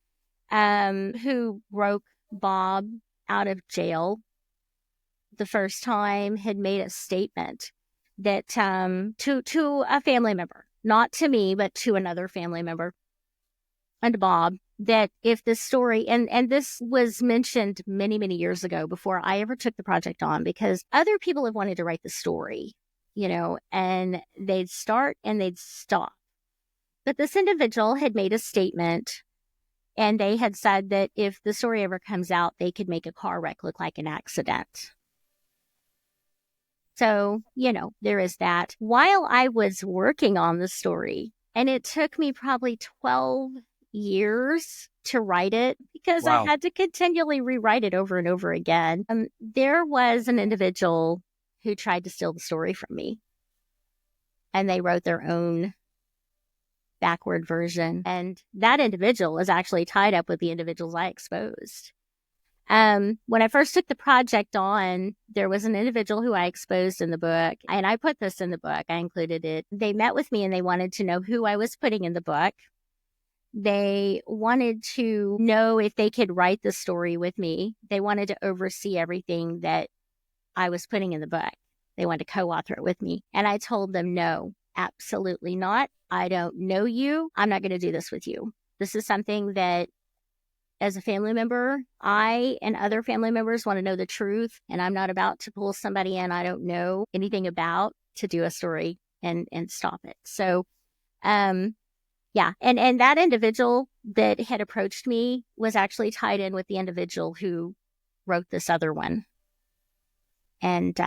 who broke Bob out of jail the first time, had made a statement that to a family member, not to me, but to another family member, and to Bob, that if this story, and this was mentioned many, many years ago before I ever took the project on, because other people have wanted to write the story, you know, and they'd start and they'd stop. But this individual had made a statement, and they had said that if the story ever comes out, they could make a car wreck look like an accident. So, you know, there is that. While I was working on the story, and it took me probably 12 years to write it because Wow. I had to continually rewrite it over and over again. There was an individual who tried to steal the story from me, and they wrote their own backward version. And that individual is actually tied up with the individuals I exposed. When I first took the project on, there was an individual who I exposed in the book, and I put this in the book. I included it. They met with me and they wanted to know who I was putting in the book. They wanted to know if they could write the story with me. They wanted to oversee everything that I was putting in the book. They wanted to co-author it with me. And I told them, no, absolutely not. I don't know you. I'm not going to do this with you. This is something that, as a family member, I and other family members want to know the truth, and I'm not about to pull somebody in I don't know anything about to do a story and stop it. So, yeah. And that individual that had approached me was actually tied in with the individual who wrote this other one and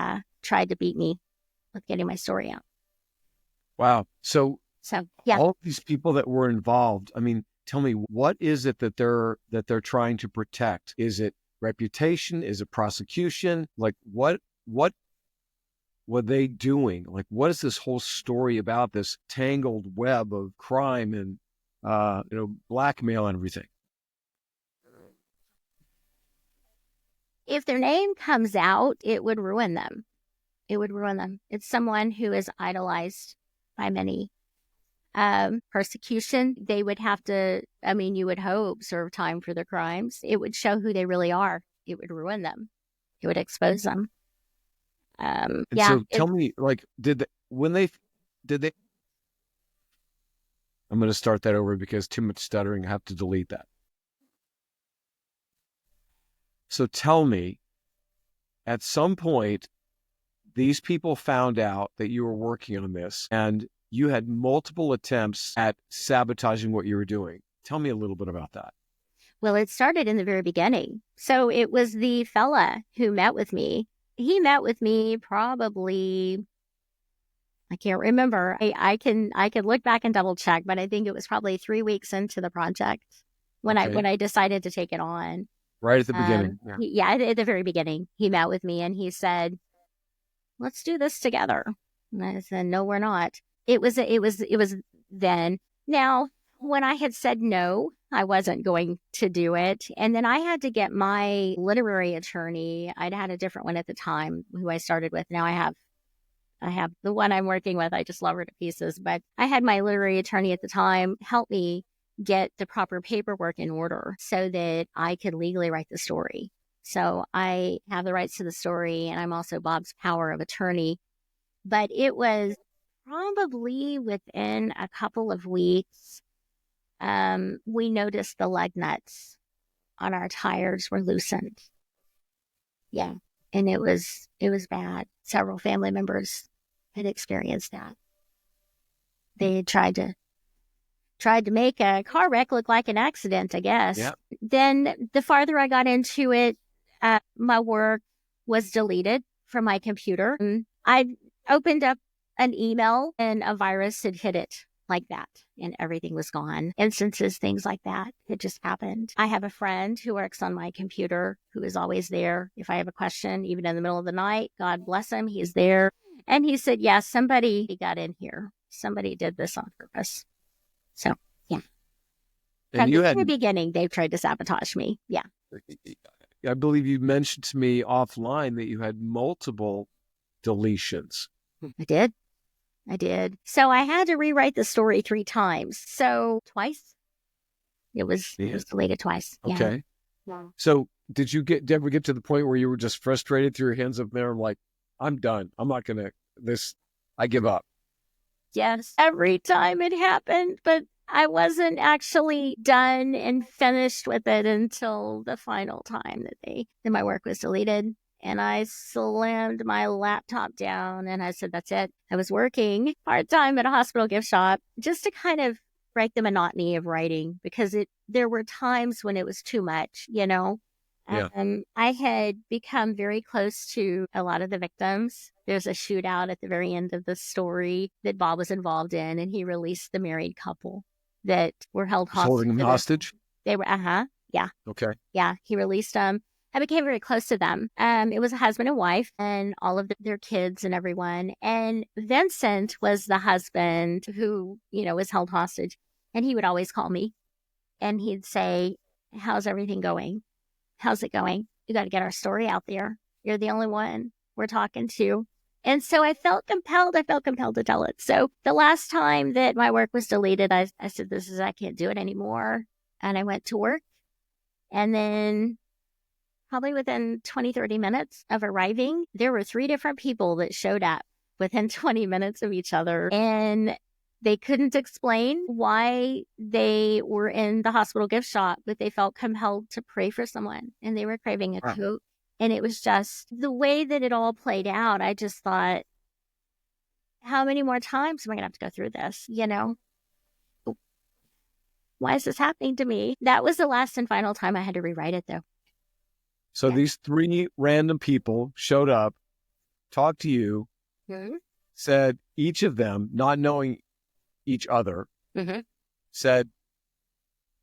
tried to beat me with getting my story out. Wow. So yeah. all of these people that were involved, I mean, tell me, what is it that they're trying to protect? Is it reputation? Is it prosecution? Like what were they doing? Like, what is this whole story about, this tangled web of crime and blackmail and everything? If their name comes out, it would ruin them. It would ruin them. It's someone who is idolized by many. Persecution, they would have to, you would hope, serve time for their crimes. It would show who they really are. It would ruin them. It would expose them. So tell me, like, did they, I'm going to start that over because too much stuttering. I have to delete that. So tell me, at some point, these people found out that you were working on this and you had multiple attempts at sabotaging what you were doing. Tell me a little bit about that. Well, it started in the very beginning. So it was the fella who met with me. He met with me probably, I can't remember. I can look back and double check, but I think it was probably 3 weeks into the project when I decided to take it on. Right at the beginning. At the very beginning, he met with me and he said, "Let's do this together." And I said, "No, we're not." It was then. Now, when I had said no, I wasn't going to do it. And then I had to get my literary attorney. I'd had a different one at the time who I started with. Now I have the one I'm working with. I just love her to pieces. But I had my literary attorney at the time help me get the proper paperwork in order so that I could legally write the story. So I have the rights to the story, and I'm also Bob's power of attorney. But it was probably within a couple of weeks, we noticed the lug nuts on our tires were loosened. Yeah. And it was bad. Several family members had experienced that. They had tried to make a car wreck look like an accident, I guess. Yep. Then the farther I got into it, my work was deleted from my computer. I opened up an email and a virus had hit it like that and everything was gone. Instances, things like that. It just happened. I have a friend who works on my computer who is always there. If I have a question, even in the middle of the night, God bless him, he's there. And he said, yeah, somebody got in here. Somebody did this on purpose. So, yeah. From the very beginning, they've tried to sabotage me. Yeah. I believe you mentioned to me offline that you had multiple deletions. I did. So I had to rewrite the story 3 times. So twice. It was deleted twice. Okay. Yeah. So did you ever get to the point where you were just frustrated, threw your hands up there, like, I'm done. I'm not going to, I give up? Yes. Every time it happened, but I wasn't actually done and finished with it until the final time that my work was deleted. And I slammed my laptop down and I said, that's it. I was working part-time at a hospital gift shop just to kind of break the monotony of writing because there were times when it was too much, Yeah. I had become very close to a lot of the victims. There's a shootout at the very end of the story that Bob was involved in, and he released the married couple. that were held He's holding them hostage? They were, yeah. Okay. Yeah, he released them. I became very close to them. It was a husband and wife and all of their kids and everyone. And Vincent was the husband who, was held hostage. And he would always call me and he'd say, how's everything going? How's it going? You got to get our story out there. You're the only one we're talking to. And so I felt compelled to tell it. So the last time that my work was deleted, I said, I can't do it anymore. And I went to work. And then probably within 20, 30 minutes of arriving, there were 3 different people that showed up within 20 minutes of each other. And they couldn't explain why they were in the hospital gift shop, but they felt compelled to pray for someone. And they were craving a Coke. And it was just the way that it all played out. I just thought, how many more times am I going to have to go through this? Why is this happening to me? That was the last and final time I had to rewrite it, though. So these 3 random people showed up, talked to you, said each of them, not knowing each other, said,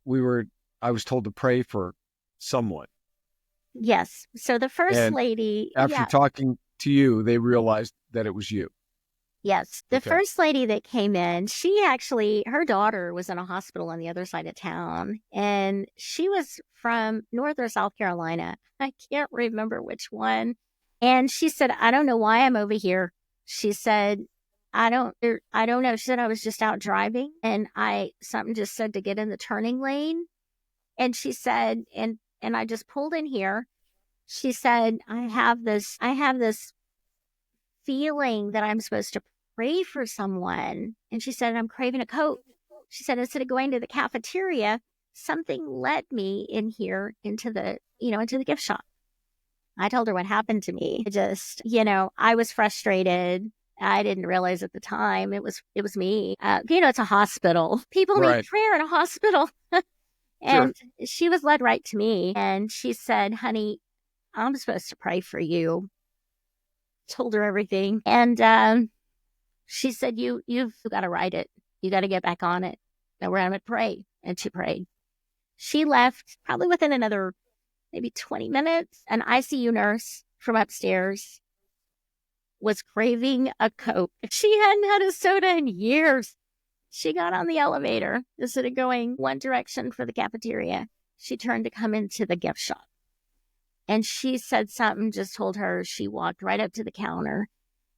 I was told to pray for someone. Yes. So the first lady... After talking to you, they realized that it was you. Yes. The first lady that came in, her daughter was in a hospital on the other side of town. And she was from North or South Carolina. I can't remember which one. And she said, I don't know why I'm over here. She said, I don't know. She said, I was just out driving and something just said to get in the turning lane. And she said, and I just pulled in here. She said, I have this feeling that I'm supposed to pray for someone. And she said, I'm craving a Coke. She said, instead of going to the cafeteria, something led me in here into the gift shop. I told her what happened to me. I was frustrated. I didn't realize at the time it was me. It's a hospital. People need prayer in a hospital. And she was led right to me. And she said, honey, I'm supposed to pray for you. Told her everything. And she said, you've got to write it. You got to get back on it. And we're going to pray. And she prayed. She left probably within another maybe 20 minutes. An ICU nurse from upstairs was craving a Coke. She hadn't had a soda in years. She got on the elevator. Instead of going one direction for the cafeteria, she turned to come into the gift shop. And she said something, just told her, she walked right up to the counter.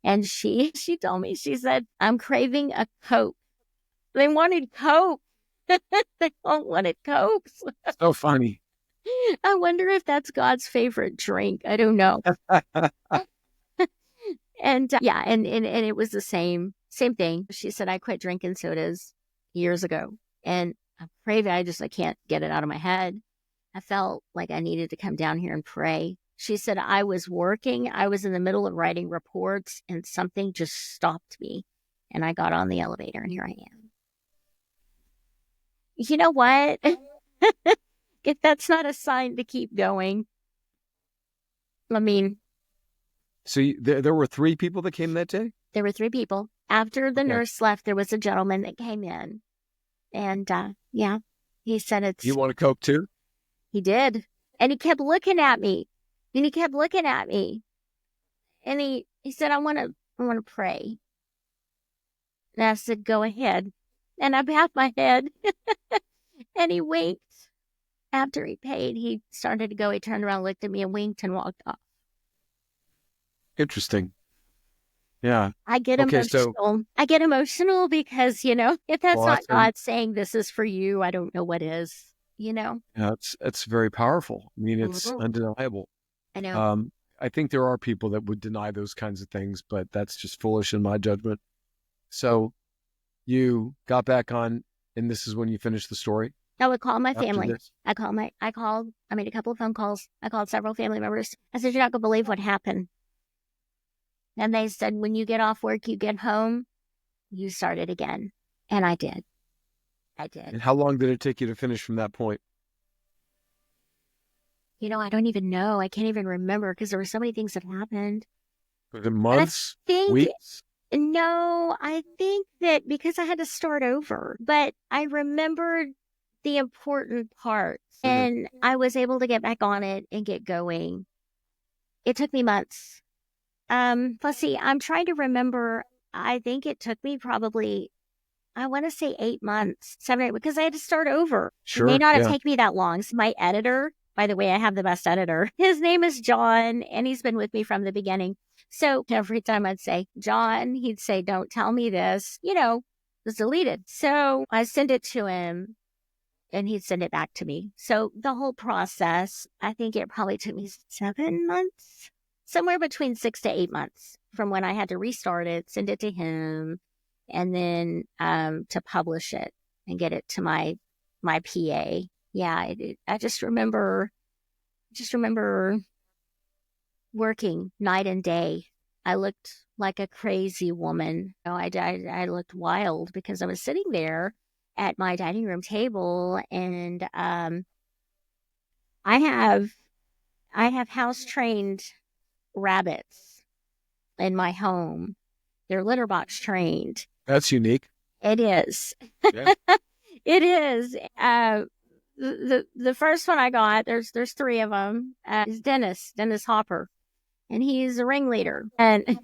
And she told me, she said, I'm craving a Coke. They wanted Coke. They all wanted Cokes. So funny. I wonder if that's God's favorite drink. I don't know. And and it was the same thing. She said, I quit drinking sodas years ago. And I'm craving, I can't get it out of my head. I felt like I needed to come down here and pray. She said, I was in the middle of writing reports and something just stopped me. And I got on the elevator and here I am. You know what? If that's not a sign to keep going. I mean. So there were 3 people that came that day? There were 3 people. After the nurse left, there was a gentleman that came in. And he said You want a Coke too? He did. And he kept looking at me. And he said, I want to pray. And I said, go ahead. And I bowed my head. And he winked. After he paid, he started to go. He turned around, looked at me and winked and walked off. Interesting. Yeah. I get emotional. I get emotional because, if that's not God saying this is for you, I don't know what is, Yeah, it's very powerful. I mean, it's undeniable. I know. I think there are people that would deny those kinds of things, but that's just foolish in my judgment. So you got back on, and this is when you finished the story? I would call my family. I made a couple of phone calls. I called several family members. I said, you're not going to believe what happened. And they said, when you get off work, you get home, you start it again. And I did. And how long did it take you to finish from that point? I don't even know. I can't even remember because there were so many things that happened. Was it months? Weeks? No, I think that because I had to start over, but I remembered the important parts and I was able to get back on it and get going. It took me months. Let's see, I'm trying to remember. I think it took me probably, I want to say 8 months, 7, 8, because I had to start over. It may Sure. not have Yeah. taken me that long. So my editor, by the way, I have the best editor. His name is John, and he's been with me from the beginning. So every time I'd say, John, he'd say, don't tell me this, it's deleted. So I send it to him and he'd send it back to me. So the whole process, I think it probably took me 7 months, somewhere between 6 to 8 months from when I had to restart it, send it to him, and then to publish it and get it to my PA. Yeah, I just remember working night and day. I looked like a crazy woman. I looked wild because I was sitting there at my dining room table, and I have house trained rabbits in my home. They're litter box trained. That's unique. It is. Yeah. It is. The first one I got, there's 3 of them. Is Dennis Hopper, and he's a ringleader. And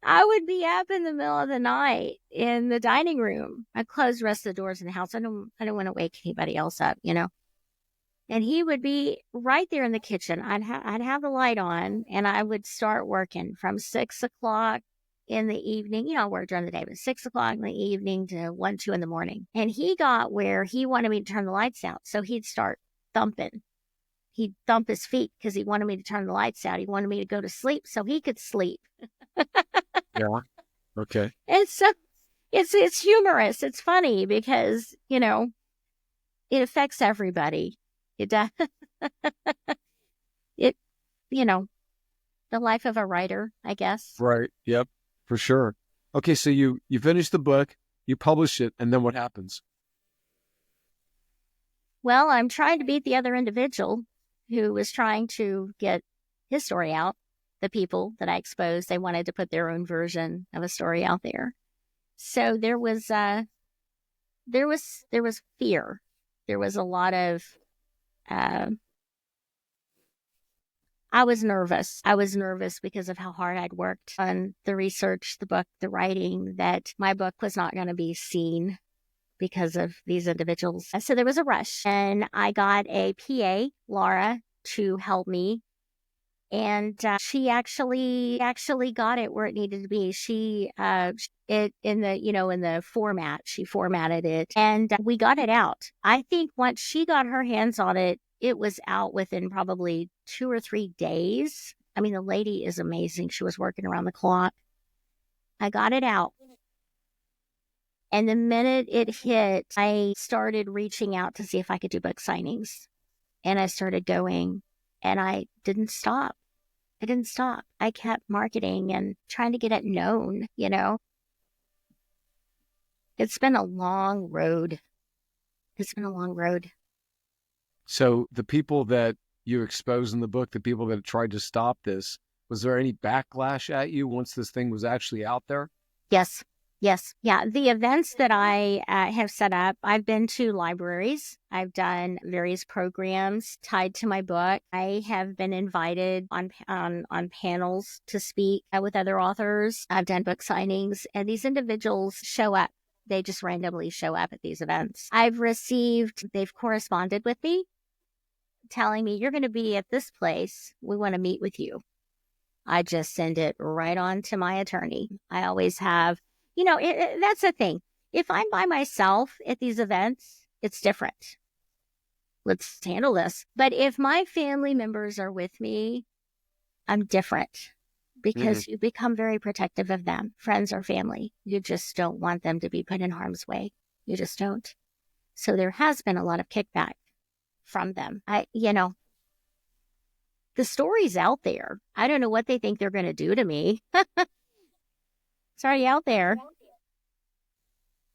I would be up in the middle of the night in the dining room. I closed the rest of the doors in the house. I don't want to wake anybody else up, And he would be right there in the kitchen. I'd have the light on, and I would start working from 6 o'clock in the evening. I worked during the day, but 6 o'clock in the evening to 1, 2 in the morning. And he got where he wanted me to turn the lights out. So he'd start thumping. He'd thump his feet because he wanted me to turn the lights out. He wanted me to go to sleep so he could sleep. Yeah. Okay. And so it's humorous. It's funny because, it affects everybody. It does. It, the life of a writer, I guess. Right. Yep. For sure. Okay. So you finish the book, you publish it, and then what happens? Well, I'm trying to beat the other individual who was trying to get his story out. The people that I exposed, they wanted to put their own version of a story out there. So there was fear. There was a lot of I was nervous. I was nervous because of how hard I'd worked on the research, the book, the writing, that my book was not going to be seen because of these individuals. So there was a rush, and I got a PA, Laura, to help me. And she actually got it where it needed to be. She it in the format, she formatted it, and we got it out. I think once she got her hands on it, it was out within probably 2 or 3 days. I mean, the lady is amazing. She was working around the clock. I got it out. And the minute it hit, I started reaching out to see if I could do book signings. And I started going, and I didn't stop. I kept marketing and trying to get it known, It's been a long road. So the people that you expose in the book, the people that tried to stop this, was there any backlash at you once this thing was actually out there? Yes. Yeah. The events that I have set up, I've been to libraries. I've done various programs tied to my book. I have been invited on panels to speak with other authors. I've done book signings, and these individuals show up. They just randomly show up at these events. They've corresponded with me, telling me, you're going to be at this place. We want to meet with you. I just send it right on to my attorney. I always have, that's the thing. If I'm by myself at these events, it's different. Let's handle this. But if my family members are with me, I'm different because you become very protective of them. Friends or family. You just don't want them to be put in harm's way. You just don't. So there has been a lot of kickback from them. The story's out there. I don't know what they think they're going to do to me. It's already out there.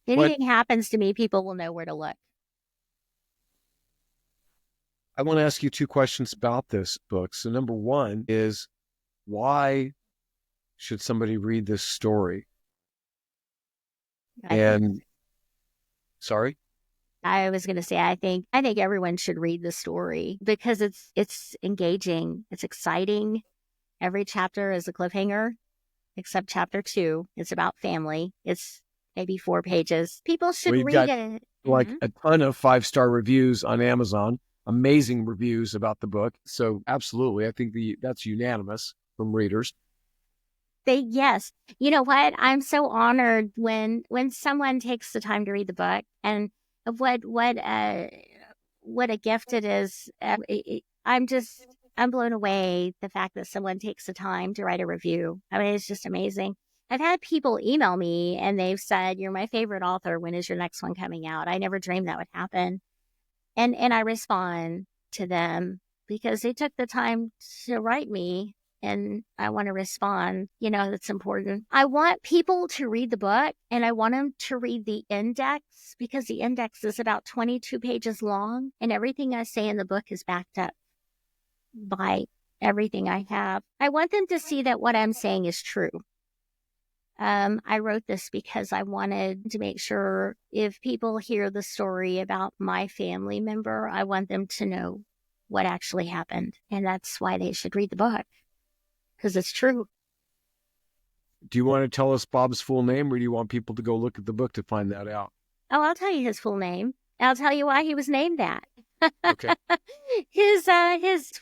Anything happens to me, people will know where to look. I want to ask you 2 questions about this book. So number one is, why should somebody read this story? I think And sorry? I was going to say I think everyone should read the story because it's engaging, it's exciting. Every chapter is a cliffhanger, except chapter 2. It's about family. It's maybe 4 pages. People should We've read got it. like a ton of 5-star reviews on Amazon, amazing reviews about the book. So absolutely, I think that's unanimous from readers. Yes. You know what? I'm so honored when someone takes the time to read the book, and what a gift it is. I'm blown away the fact that someone takes the time to write a review. I mean, it's just amazing. I've had people email me and they've said, "You're my favorite author. When is your next one coming out?" I never dreamed that would happen. And I respond to them because they took the time to write me, and I want to respond. That's important. I want people to read the book, and I want them to read the index because the index is about 22 pages long, and everything I say in the book is backed up by everything I have. I want them to see that what I'm saying is true. I wrote this because I wanted to make sure if people hear the story about my family member, I want them to know what actually happened. And that's why they should read the book, because it's true. Do you want to tell us Bob's full name, or do you want people to go look at the book to find that out? Oh, I'll tell you his full name. I'll tell you why he was named that. Okay. His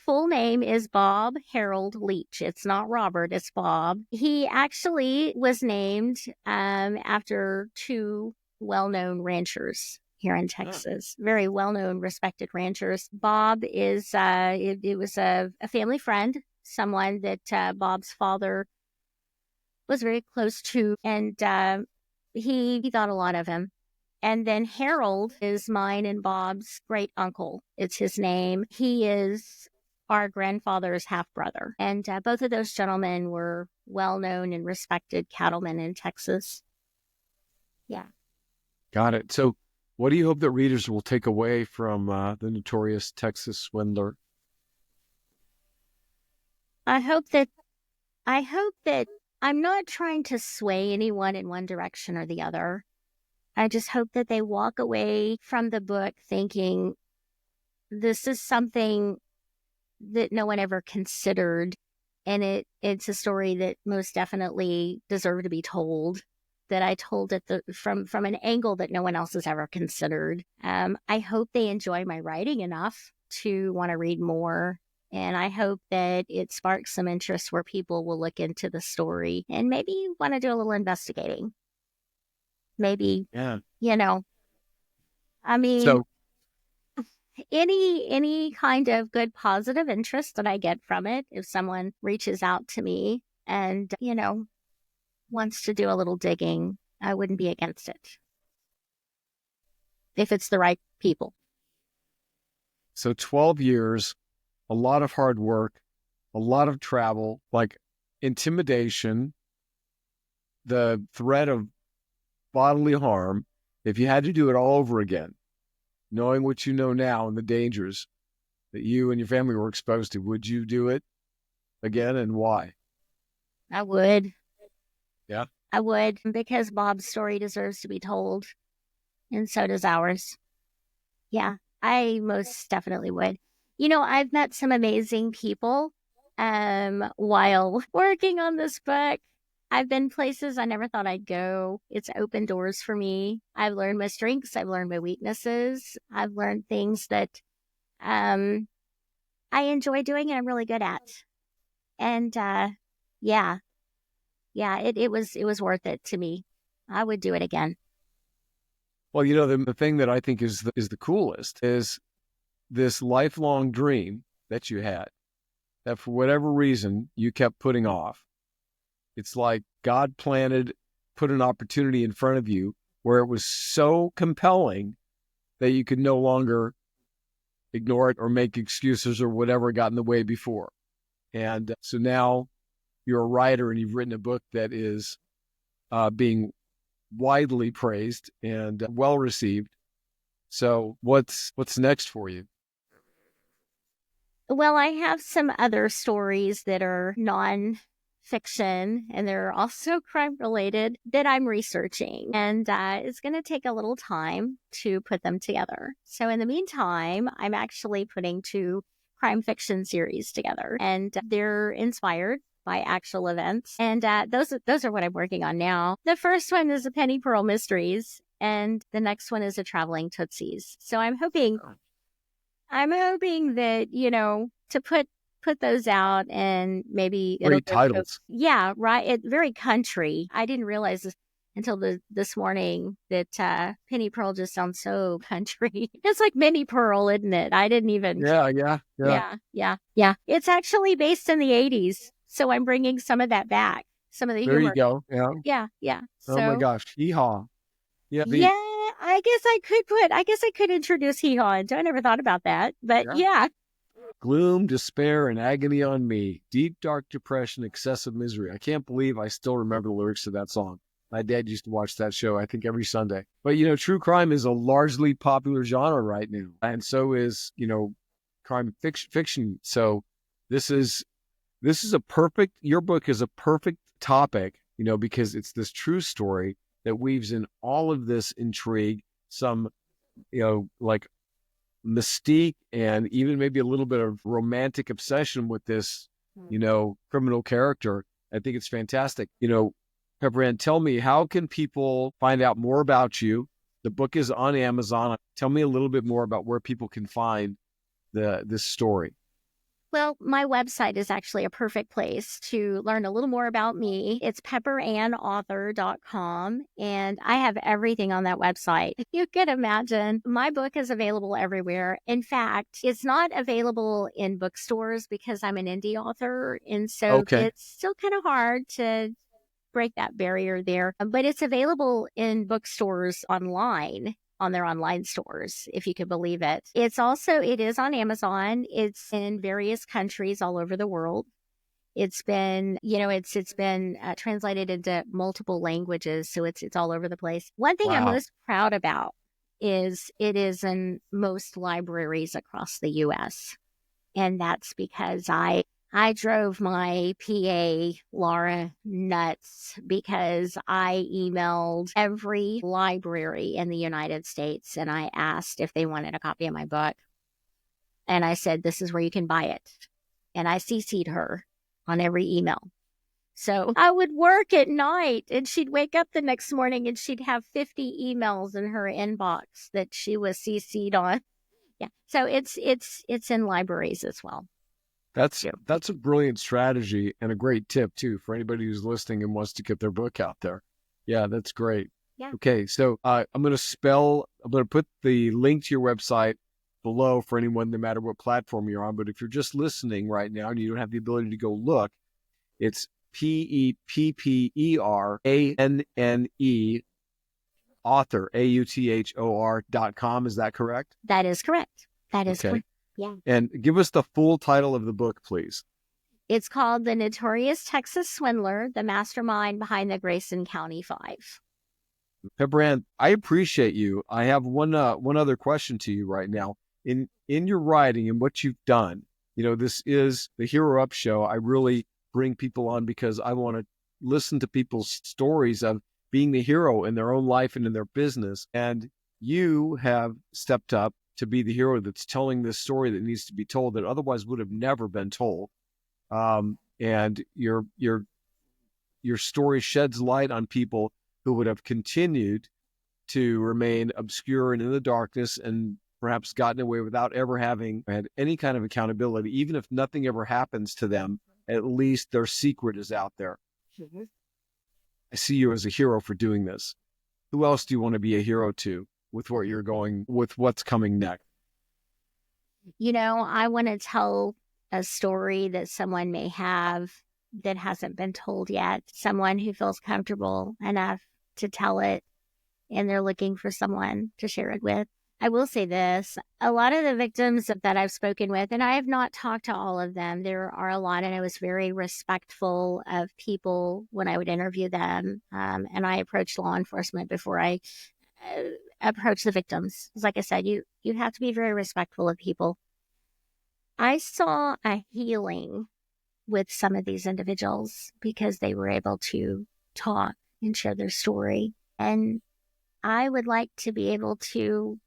full name is Bob Harold Leach. It's not Robert, it's Bob. He actually was named after 2 well-known ranchers here in Texas. Very well-known, respected ranchers. Bob is it was a family friend, someone that Bob's father was very close to, and he thought a lot of him. And then Harold is mine and Bob's great uncle. It's his name. He is our grandfather's half brother. And both of those gentlemen were well known and respected cattlemen in Texas. Yeah. Got it. So what do you hope that readers will take away from the Notorious Texas Swindler? I hope that I'm not trying to sway anyone in one direction or the other. I just hope that they walk away from the book thinking this is something that no one ever considered, and it's a story that most definitely deserved to be told. That I told it from an angle that no one else has ever considered. I hope they enjoy my writing enough to want to read more, and I hope that it sparks some interest where people will look into the story and maybe want to do a little investigating. Maybe, Yeah. I mean, So any kind of good positive interest that I get from it, if someone reaches out to me and, wants to do a little digging, I wouldn't be against it. If it's the right people. so 12 years, a lot of hard work, a lot of travel, like intimidation, the threat of bodily harm. If you had to do it all over again, knowing what you know now and the dangers that you and your family were exposed to, would you do it again, and why? I would. Yeah. I would, because Bob's story deserves to be told, and so does ours. Yeah, I most definitely would. I've met some amazing people while working on this book. I've been places I never thought I'd go. It's opened doors for me. I've learned my strengths. I've learned my weaknesses. I've learned things that I enjoy doing and I'm really good at. And yeah, it was worth it to me. I would do it again. Well, the thing that I think is the coolest is this lifelong dream that you had that for whatever reason you kept putting off. It's like God put an opportunity in front of you where it was so compelling that you could no longer ignore it or make excuses or whatever got in the way before. And so now you're a writer and you've written a book that is being widely praised and well received. So what's next for you? Well, I have some other stories that are non fiction, and they're also crime related that I'm researching. And it's going to take a little time to put them together. So in the meantime, I'm actually putting 2 crime fiction series together, and they're inspired by actual events. And those are what I'm working on now. The first one is a Penny Pearl Mysteries, and the next one is a Traveling Tootsies. So I'm hoping that, to put those out, and maybe Great titles. Yeah, right. Very country. I didn't realize this until this morning that Penny Pearl just sounds so country. It's like Minnie Pearl, isn't it? I didn't even. Yeah. It's actually based in the 80s. So I'm bringing some of that back. Some of the There humor. you go. Yeah. Yeah. Oh my gosh. Hee-haw. Yeah. I guess I could introduce Hee Haw. I never thought about that. But yeah. Gloom, despair, and agony on me. Deep, dark depression, excessive misery. I can't believe I still remember the lyrics to that song. My dad used to watch that show, I think, every Sunday. But, true crime is a largely popular genre right now. And so is, crime fiction. So your book is a perfect topic, because it's this true story that weaves in all of this intrigue, some, like mystique, and even maybe a little bit of romantic obsession with this, criminal character. I think it's fantastic. Pepper Ann, tell me, how can people find out more about you? The book is on Amazon. Tell me a little bit more about where people can find this story. Well, my website is actually a perfect place to learn a little more about me. It's pepperannauthor.com, and I have everything on that website. You can imagine my book is available everywhere. In fact, it's not available in bookstores because I'm an indie author, and so it's still kind of hard to break that barrier there. But it's available in bookstores online, on their online stores, if you can believe it. It is on Amazon. It's in various countries all over the world. It's been, it's been translated into multiple languages, so it's all over the place. One thing I'm most proud about is it is in most libraries across the U.S. And that's because I drove my PA, Laura, nuts because I emailed every library in the United States and I asked if they wanted a copy of my book. And I said, this is where you can buy it. And I CC'd her on every email. So I would work at night and she'd wake up the next morning and she'd have 50 emails in her inbox that she was CC'd on. Yeah. So it's in libraries as well. That's a brilliant strategy and a great tip too for anybody who's listening and wants to get their book out there. Yeah, that's great. Yeah. Okay, so I'm going to put the link to your website below for anyone, no matter what platform you're on. But if you're just listening right now and you don't have the ability to go look, it's PEPPERANNE author AUTHOR.com. Is that correct? That is correct. That is correct. Yeah. And give us the full title of the book, please. It's called The Notorious Texas Swindler, the mastermind behind the Grayson County Five. Pepper Ann, I appreciate you. I have one other question to you right now. In your writing and what you've done, this is the Hero Up Show. I really bring people on because I want to listen to people's stories of being the hero in their own life and in their business. And you have stepped up to be the hero that's telling this story that needs to be told that otherwise would have never been told. And your story sheds light on people who would have continued to remain obscure and in the darkness and perhaps gotten away without ever having had any kind of accountability. Even if nothing ever happens to them, at least their secret is out there. Mm-hmm. I see you as a hero for doing this. Who else do you want to be a hero to with what you're going, with what's coming next? I want to tell a story that someone may have that hasn't been told yet. Someone who feels comfortable enough to tell it and they're looking for someone to share it with. I will say this, a lot of the victims that I've spoken with, and I have not talked to all of them, there are a lot, and I was very respectful of people when I would interview them, and I approached law enforcement before I approached the victims. Like I said, you have to be very respectful of people. I saw a healing with some of these individuals because they were able to talk and share their story. And I would like to be able to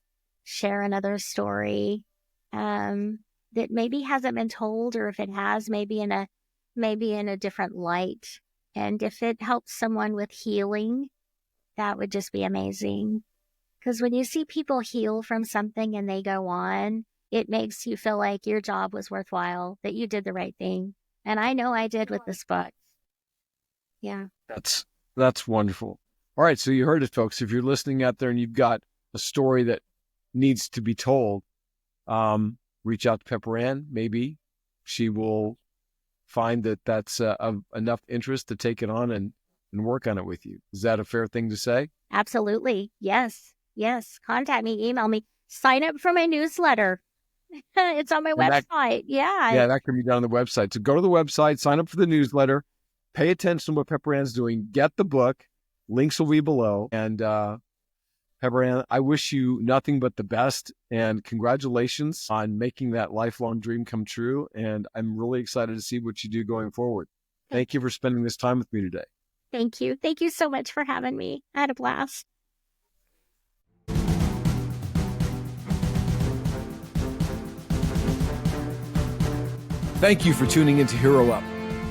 share another story that maybe hasn't been told, or if it has, maybe in a different light. And if it helps someone with healing, that would just be amazing. Because when you see people heal from something and they go on, it makes you feel like your job was worthwhile, that you did the right thing. And I know I did with this book. Yeah. That's wonderful. All right. So you heard it, folks. If you're listening out there and you've got a story that needs to be told, reach out to Pepper Ann. Maybe she will find that that's of enough interest to take it on and work on it with you. Is that a fair thing to say? Absolutely. Yes. Contact me, email me, sign up for my newsletter. It's on my website. Yeah, that can be done on the website. So go to the website, sign up for the newsletter, pay attention to what Pepper Ann's doing, get the book. Links will be below. And Pepper Ann, I wish you nothing but the best, and congratulations on making that lifelong dream come true. And I'm really excited to see what you do going forward. Thank you for spending this time with me today. Thank you. Thank you so much for having me. I had a blast. Thank you for tuning in to Hero Up.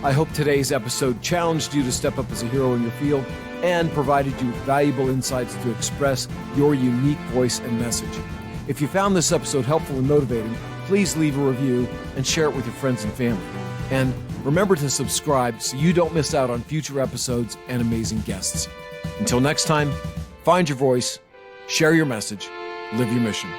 I hope today's episode challenged you to step up as a hero in your field and provided you with valuable insights to express your unique voice and message. If you found this episode helpful and motivating, please leave a review and share it with your friends and family. And remember to subscribe so you don't miss out on future episodes and amazing guests. Until next time, find your voice, share your message, live your mission.